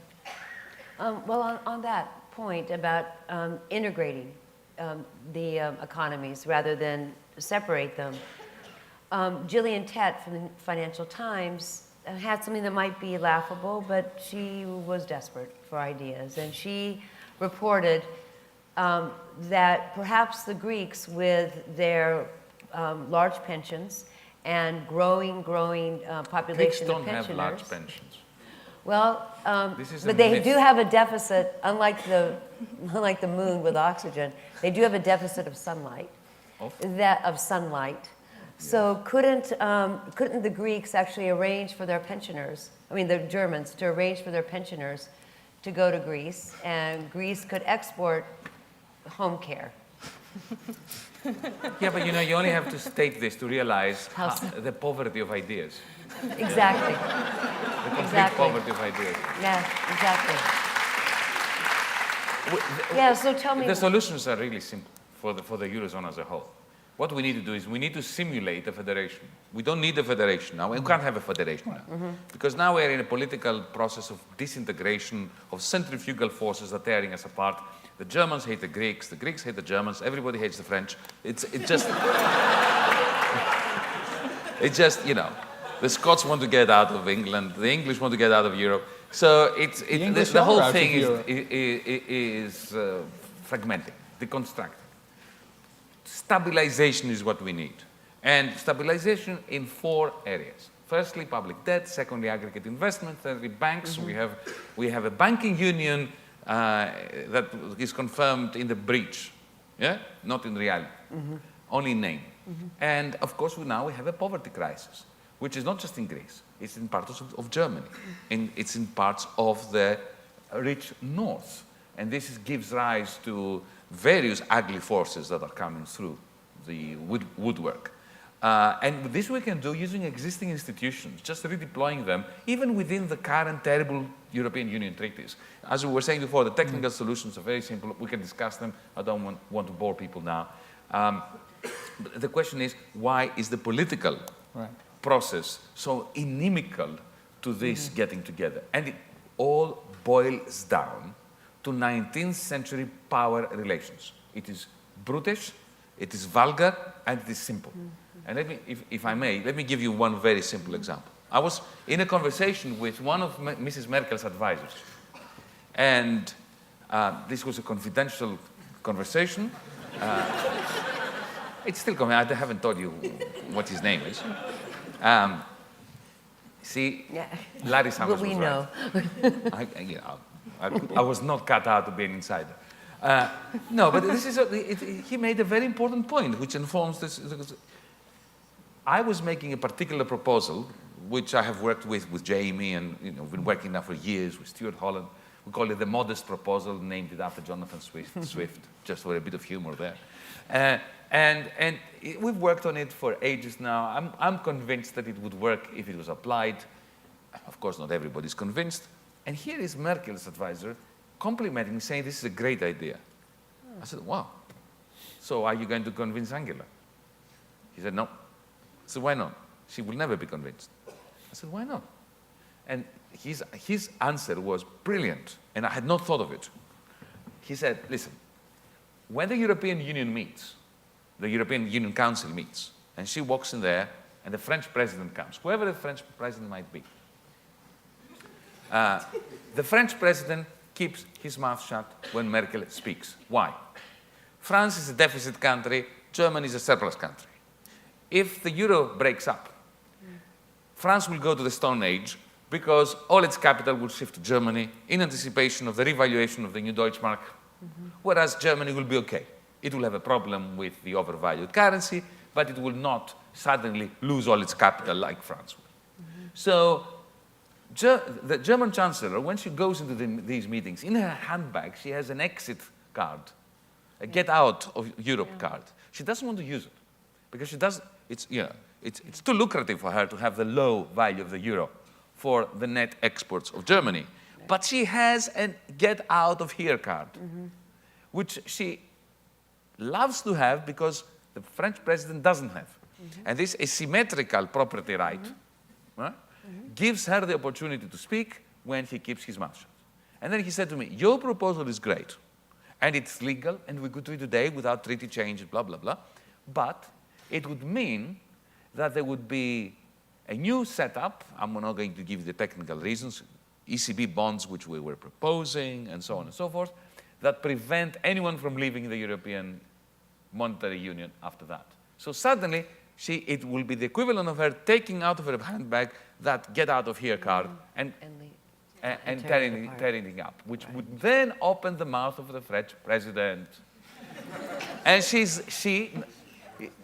Well, on that point about integrating the economies rather than separate them, Gillian Tett from the Financial Times had something that might be laughable, but she was desperate for ideas, and she reported that perhaps the Greeks, with their large pensions and growing population Greeks of don't pensioners. have large pensions. Well, This is a but they myth. do have a deficit, unlike the moon with oxygen. They do have a deficit of sunlight. Of sunlight. So couldn't the Greeks actually arrange for their pensioners? I mean, the Germans to arrange for their pensioners to go to Greece, and Greece could export home care. Yeah, but you know, you only have to state this to realize How so? the poverty of ideas. Exactly. The complete Exactly. poverty of ideas. Yeah, exactly. Yeah, so tell me. The solutions are really simple for the Eurozone as a whole. What we need to do is we need to simulate a federation. We don't need a federation now. We can't have a federation now. Because now we're in a political process of disintegration, of centrifugal forces that are tearing us apart. The Germans hate the Greeks hate the Germans, everybody hates the French. It's just, you know, the Scots want to get out of England, the English want to get out of Europe. So the whole thing is fragmenting, deconstructing. Stabilization is what we need. And stabilization in 4 areas. Firstly, public debt. Secondly, aggregate investment. Thirdly, banks. We have a banking union that is confirmed in the breach, yeah, not in reality, only in name. And of course, now we have a poverty crisis, which is not just in Greece. It's in parts of Germany, and it's in parts of the rich north. And this gives rise to various ugly forces that are coming through the woodwork. And this we can do using existing institutions, just redeploying them, even within the current terrible European Union treaties. As we were saying before, the technical solutions are very simple. We can discuss them. I don't want to bore people now. The question is, why is the political process so inimical to this getting together? And it all boils down to 19th century power relations. It is brutish, it is vulgar, and it is simple. And let me, if I may, let me give you one very simple example. I was in a conversation with one of Mrs. Merkel's advisors. And this was a confidential conversation. It's still coming. I haven't told you what his name is. See, Larry Summers But we was know. right. I was not cut out to be an insider. No, but this is he made a very important point, which informs this. I was making a particular proposal, which I have worked with Jamie, and we've been working now for years with Stuart Holland. We call it the modest proposal, named it after Jonathan Swift, just for a bit of humor there. And we've worked on it for ages now. I'm convinced that it would work if it was applied. Of course, not everybody's convinced. And here is Merkel's advisor complimenting me, saying this is a great idea. I said, wow. So are you going to convince Angela? He said, no. I said, why not? She will never be convinced. I said, why not? And his answer was brilliant, and I had not thought of it. He said, listen, when the European Union meets, the European Union Council meets, and she walks in there, and the French president comes, whoever the French president might be. The French president keeps his mouth shut when Merkel speaks. Why? France is a deficit country, Germany is a surplus country. If the euro breaks up, France will go to the Stone Age because all its capital will shift to Germany in anticipation of the revaluation of the new Deutschmark, whereas Germany will be okay. It will have a problem with the overvalued currency, but it will not suddenly lose all its capital like France will. So the German chancellor, when she goes into these meetings, in her handbag, she has an exit card, a get out of Europe card. She doesn't want to use it because she does. It's too lucrative for her to have the low value of the euro for the net exports of Germany. But she has a get out of here card, which she loves to have because the French president doesn't have. And this asymmetrical property right, gives her the opportunity to speak when he keeps his mouth shut. And then he said to me, your proposal is great, and it's legal, and we could do it today without treaty change, blah, blah, blah. But it would mean that there would be a new setup. I'm not going to give you the technical reasons, ECB bonds, which we were proposing, and so on and so forth, that prevent anyone from leaving the European Monetary Union after that. So suddenly, it will be the equivalent of her taking out of her handbag that get out of here card and tearing it up, which would then open the mouth of the French president. And she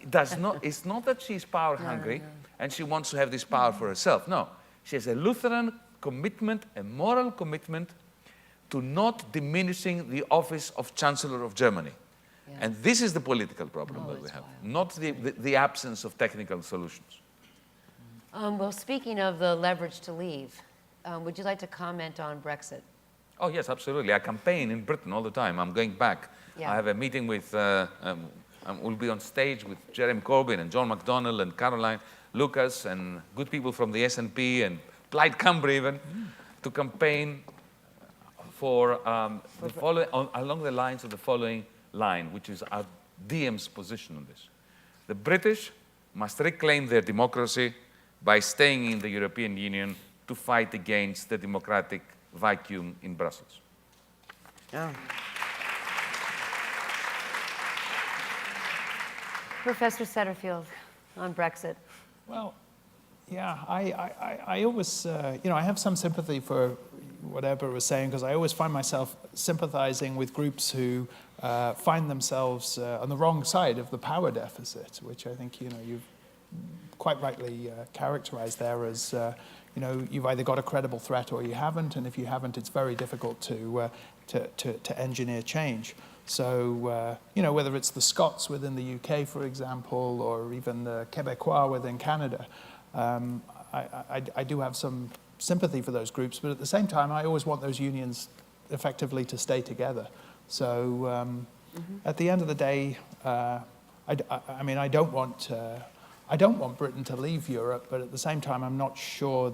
does not, it's not that she's power hungry and she wants to have this power for herself. No, she has a Lutheran commitment, a moral commitment to not diminishing the office of Chancellor of Germany. And this is the political problem that we have, not the absence of technical solutions. Well, speaking of the leverage to leave, would you like to comment on Brexit? Oh, yes, absolutely. I campaign in Britain all the time. I'm going back. I have a meeting with, we'll be on stage with Jeremy Corbyn and John McDonnell and Caroline Lucas and good people from the SNP and Plaid Cymru even, to campaign for the following, along the lines of the following line, which is our DM's position on this. The British must reclaim their democracy by staying in the European Union to fight against the democratic vacuum in Brussels. Professor Setterfield, on Brexit. Well, Yeah, I always, I have some sympathy for what Ebba was saying, because I always find myself sympathizing with groups who find themselves on the wrong side of the power deficit, which I think, you've quite rightly characterized there as, you've either got a credible threat or you haven't, and if you haven't, it's very difficult to engineer change. So, whether it's the Scots within the UK, for example, or even the Québécois within Canada, I do have some sympathy for those groups, but at the same time, I always want those unions effectively to stay together. So, at the end of the day, I don't want Britain to leave Europe, but at the same time, I'm not sure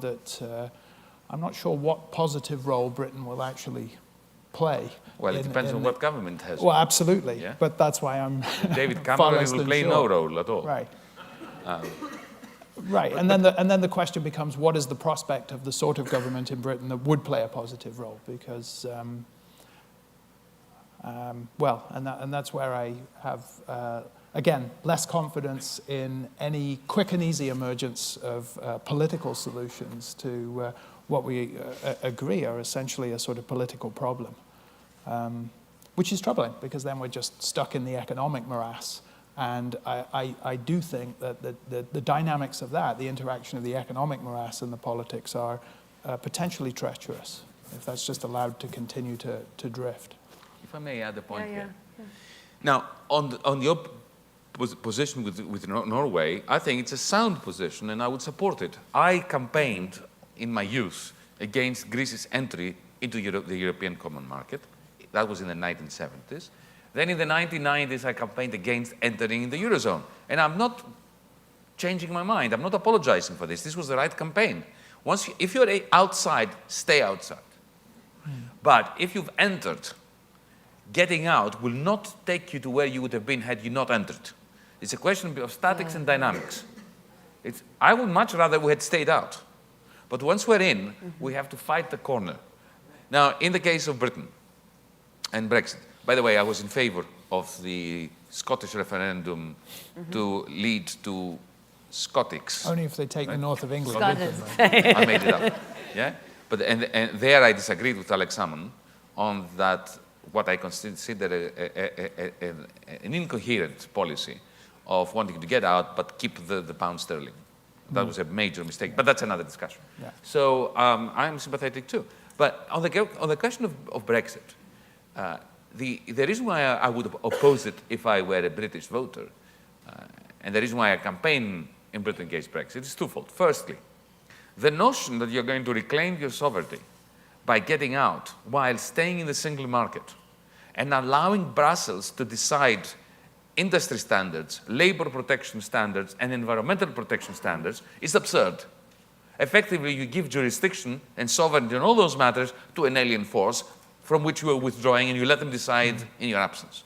what positive role Britain will actually play. Well, it depends on what government has. Well, absolutely. Yeah? But that's why I'm David Cameron will play no role at all. Right. Right, and then the question becomes, what is the prospect of the sort of government in Britain that would play a positive role? Because, and that's where I have, again, less confidence in any quick and easy emergence of political solutions to what we agree are essentially a sort of political problem, which is troubling, because then we're just stuck in the economic morass. And I do think that the dynamics of that, the interaction of the economic morass and the politics, are potentially treacherous if that's just allowed to continue to drift. If I may add a point here. Yeah. Now, on your position with Norway, I think it's a sound position and I would support it. I campaigned in my youth against Greece's entry into the European Common Market. That was in the 1970s. Then in the 1990s, I campaigned against entering the Eurozone. And I'm not changing my mind. I'm not apologizing for this. This was the right campaign. If you're outside, stay outside. But if you've entered, getting out will not take you to where you would have been had you not entered. It's a question of statics and dynamics. I would much rather we had stayed out. But once we're in, we have to fight the corner. Now, in the case of Britain and Brexit, by the way, I was in favor of the Scottish referendum to lead to Scotics. Only if they take the north of England. I made it up. Yeah? But and there I disagreed with Alex Salmond on that, what I consider an incoherent policy of wanting to get out but keep the pound sterling. That was a major mistake, but that's another discussion. Yeah. So I'm sympathetic too. But on the question of Brexit, the reason why I would oppose it if I were a British voter, and the reason why I campaign in Britain against Brexit is twofold. Firstly, the notion that you're going to reclaim your sovereignty by getting out while staying in the single market and allowing Brussels to decide industry standards, labor protection standards, and environmental protection standards is absurd. Effectively, you give jurisdiction and sovereignty on all those matters to an alien force from which you are withdrawing, and you let them decide in your absence.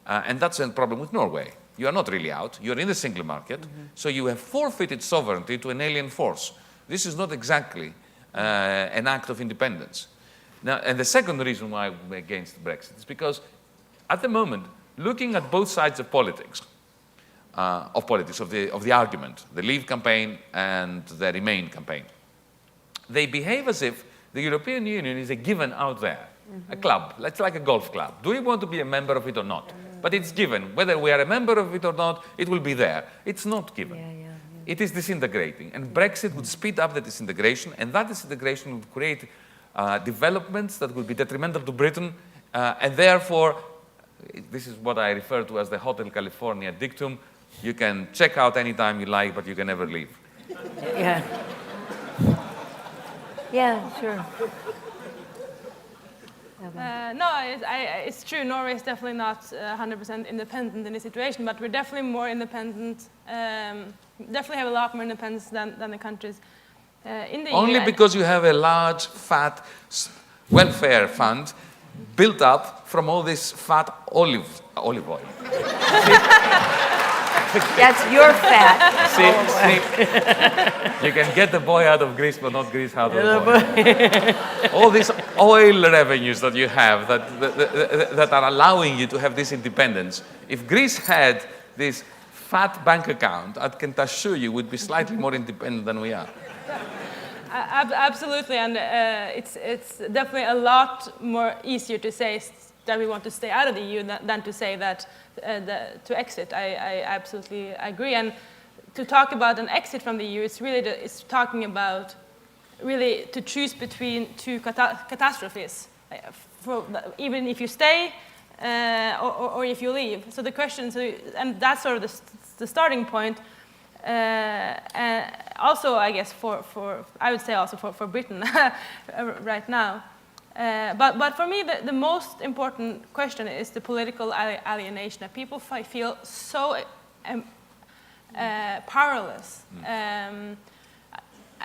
And that's a problem with Norway. You are not really out. You're in the single market, so you have forfeited sovereignty to an alien force. This is not exactly an act of independence. Now, and the second reason why I'm against Brexit is because, at the moment, looking at both sides of politics, of the argument, the Leave campaign and the Remain campaign, they behave as if the European Union is a given out there. A club, it's like a golf club. Do we want to be a member of it or not? But it's given. Whether we are a member of it or not, it will be there. It's not given. It is disintegrating. And Brexit would speed up the disintegration, and that disintegration would create developments that will be detrimental to Britain, and therefore, this is what I refer to as the Hotel California dictum. You can check out anytime you like, but you can never leave. Yeah. Yeah, sure. No, it's true. Norway is definitely not 100% independent in this situation, but we're definitely more independent. Definitely have a lot more independence than the countries in the EU. Only because you have a large, fat welfare fund built up from all this fat olive oil. That's your fat. See, you can get the boy out of Greece, but not Greece out of the boy. All these oil revenues that you have that are allowing you to have this independence. If Greece had this fat bank account, I can assure you would be slightly more independent than we are. Absolutely, and it's definitely a lot more easier to say that we want to stay out of the EU than to say that to exit. I absolutely agree, and to talk about an exit from the EU, it's talking about really to choose between two catastrophes, even if you stay or if you leave. So the question, and that's sort of the starting point. Also, I guess I would say also for Britain right now. But for me, the most important question is the political alienation, that people feel so powerless.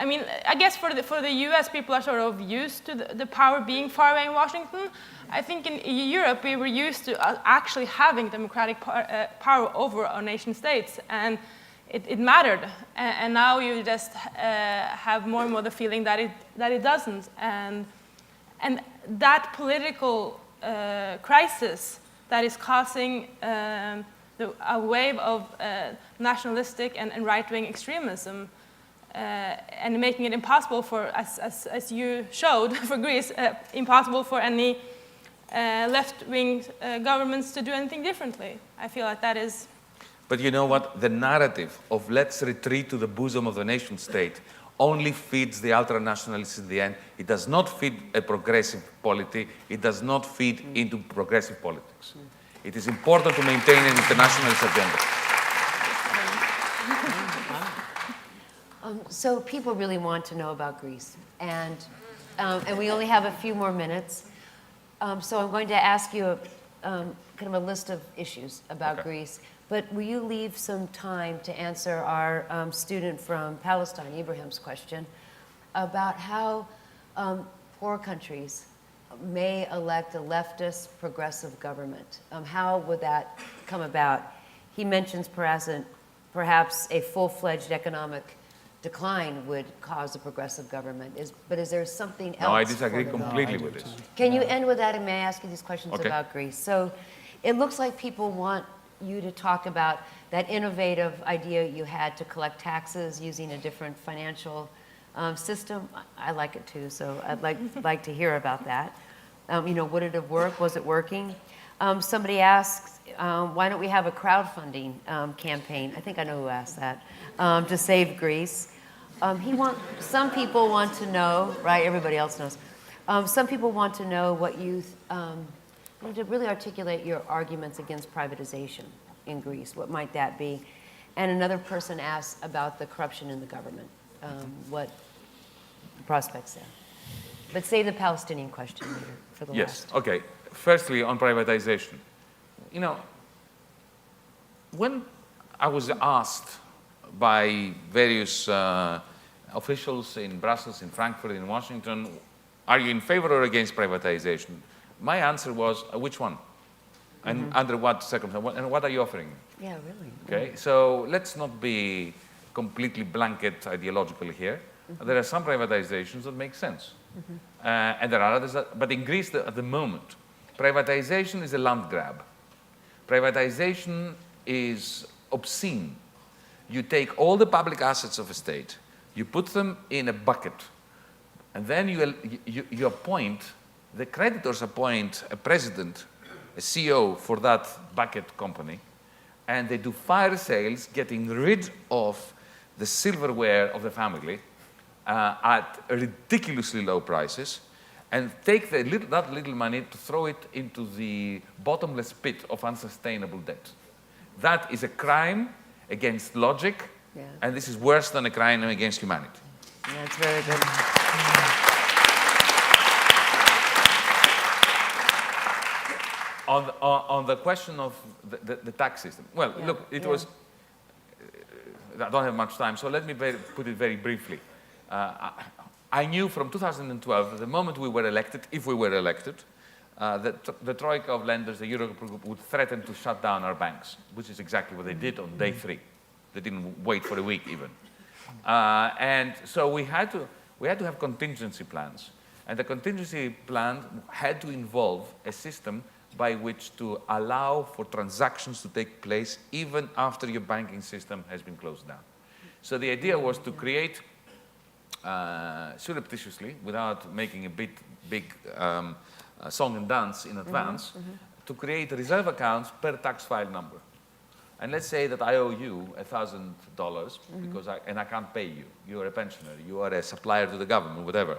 I mean, I guess for the US, people are sort of used to the power being far away in Washington. I think in Europe, we were used to actually having democratic power over our nation states, and it mattered. And now you just have more and more the feeling that it doesn't. And that political crisis that is causing a wave of nationalistic and right-wing extremism, and making it impossible for, as you showed for Greece, impossible for any left-wing governments to do anything differently. I feel like that is... But you know what? The narrative of let's retreat to the bosom of the nation state only feeds the ultra-nationalists in the end. It does not feed a progressive polity. It does not feed into progressive politics. It is important to maintain an internationalist agenda. So people really want to know about Greece, and we only have a few more minutes. So I'm going to ask you kind of a list of issues about Greece, but will you leave some time to answer our student from Palestine, Ibrahim's question, about how poor countries may elect a leftist progressive government? How would that come about? He mentions perhaps a full-fledged economic decline would cause a progressive government. But is there something else? No, I disagree completely with this. Can you end with that, and may I ask you these questions about Greece? So it looks like people want you to talk about that innovative idea you had to collect taxes using a different financial system. I like it too, so I'd like to hear about that. You know, would it have worked? Was it working? Somebody asks, why don't we have a crowdfunding campaign? I think I know who asked that. To save Greece. Some people want to know, right? Everybody else knows. Some people want to know what you to really articulate your arguments against privatization in Greece. What might that be? And another person asks about the corruption in the government. What prospects there? But save the Palestinian question later for the last. Yes, okay. Firstly, on privatization. You know, when I was asked by various officials in Brussels, in Frankfurt, in Washington, are you in favor or against privatization? My answer was, which one? And under what circumstances? And what are you offering? Yeah, really. Okay, so let's not be completely blanket ideological here. There are some privatizations that make sense. And there are others but in Greece at the moment, privatization is a land grab. Privatization is obscene. You take all the public assets of a state, you put them in a bucket, and then you appoint, the creditors appoint a president, a CEO for that bucket company, and they do fire sales, getting rid of the silverware of the family at ridiculously low prices, and take that little money to throw it into the bottomless pit of unsustainable debt. That is a crime against logic, and this is worse than a crime against humanity. That's very good. On the question of the tax system, well, look, it was, I don't have much time, so let me put it very briefly. I knew from 2012 that the moment we were elected, if we were elected, the troika of lenders, the Eurogroup, would threaten to shut down our banks, which is exactly what they did on day 3. They didn't wait for a week even. And so we had to have contingency plans. And the contingency plan had to involve a system by which to allow for transactions to take place even after your banking system has been closed down. So the idea was to create surreptitiously, without making a big song and dance in advance, to create reserve accounts per tax file number. And let's say that I owe you $1,000 because I can't pay you. You're a pensioner, you are a supplier to the government, whatever.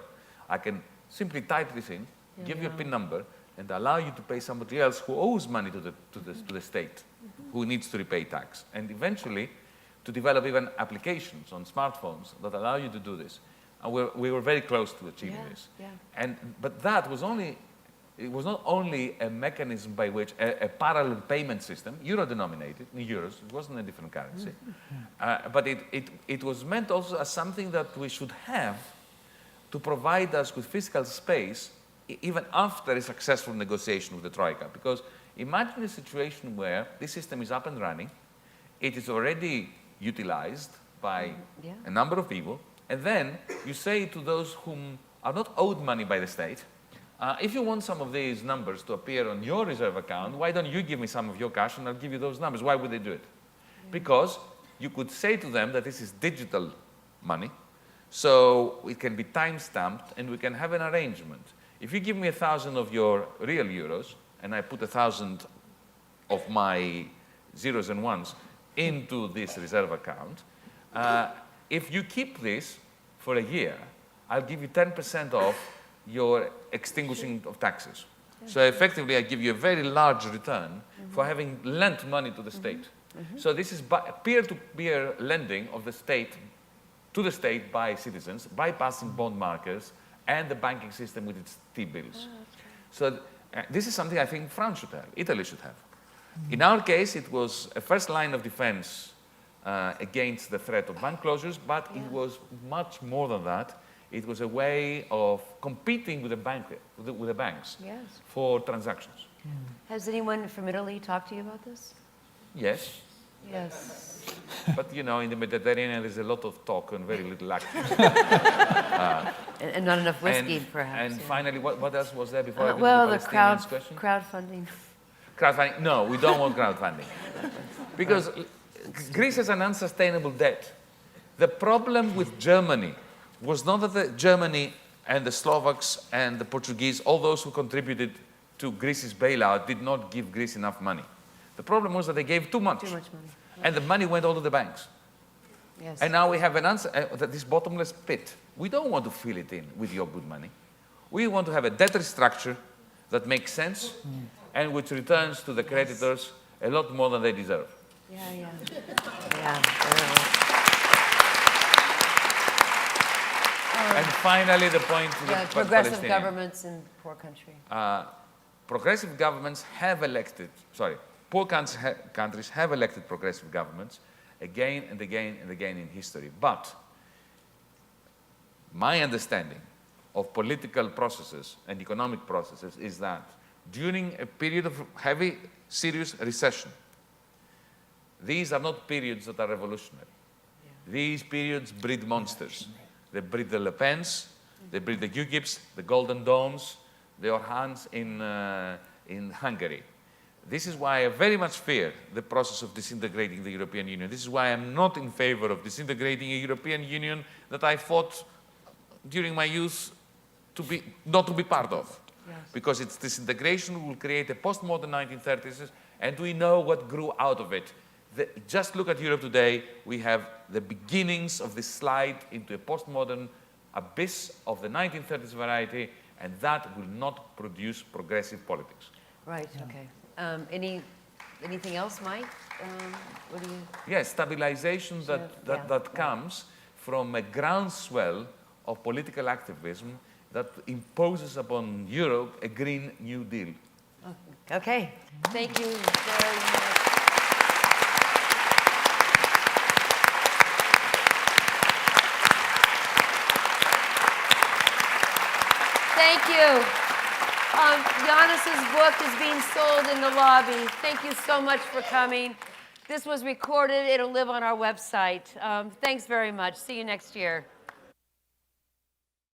I can simply type this in, give you a PIN number, and allow you to pay somebody else who owes money to the state, who needs to repay tax. And eventually, to develop even applications on smartphones that allow you to do this. And we were very close to achieving this. But that was it was not only a mechanism by which a parallel payment system, euro-denominated, in euros, it wasn't a different currency, but it was meant also as something that we should have to provide us with fiscal space even after a successful negotiation with the Troika. Because imagine a situation where this system is up and running, it is already utilized by a number of people, and then you say to those whom are not owed money by the state, if you want some of these numbers to appear on your reserve account, why don't you give me some of your cash and I'll give you those numbers? Why would they do it? Because you could say to them that this is digital money, so it can be time-stamped and we can have an arrangement. If you give me 1,000 of your real euros and I put 1,000 of my zeros and ones into this reserve account, if you keep this for a year, I'll give you 10% off your extinguishing of taxes. So effectively, I give you a very large return for having lent money to the state. So this is peer-to-peer lending of the state to the state by citizens, bypassing bond markets and the banking system with its T-bills. So this is something I think France should have, Italy should have. In our case, it was a first line of defense against the threat of bank closures, but it was much more than that. It was a way of competing with the banks for transactions. Has anyone from Italy talked to you about this? Yes. Yes. But you know, in the Mediterranean, there's a lot of talk and very little action. And not enough whiskey, perhaps. And finally, what else was there before I go well, to the the Palestinians question? crowdfunding. Crowdfunding? No, we don't want crowdfunding. Because Greece has an unsustainable debt. The problem with Germany was not that Germany and the Slovaks and the Portuguese, all those who contributed to Greece's bailout, did not give Greece enough money. The problem was that they gave too much. Too much money. And the money went all to the banks. Yes. And now we have an answer, this bottomless pit. We don't want to fill it in with your good money. We want to have a debt structure that makes sense and which returns to the creditors a lot more than they deserve. Yeah. And finally, the point to the progressive Palestinian. governments in poor country. Progressive governments have elected, poor countries have elected progressive governments again and again and again in history. But my understanding of political processes and economic processes is that during a period of heavy, serious recession, these are not periods that are revolutionary. These periods breed monsters. They breed the Le Pens, they breed the UKIPs, the Golden Domes, the Orhans in Hungary. This is why I very much fear the process of disintegrating the European Union. This is why I'm not in favor of disintegrating a European Union that I fought during my youth not to be part of. Yes. Because its disintegration will create a postmodern 1930s, and we know what grew out of it. Just look at Europe today. We have the beginnings of this slide into a postmodern abyss of the 1930s variety, and that will not produce progressive politics. Right, okay. Anything else, Mike? What do you... Yes, stabilization that comes from a groundswell of political activism that imposes upon Europe a Green New Deal. Okay, thank you very much. Thank you. Yanis's book is being sold in the lobby. Thank you so much for coming. This was recorded. It'll live on our website. Thanks very much. See you next year.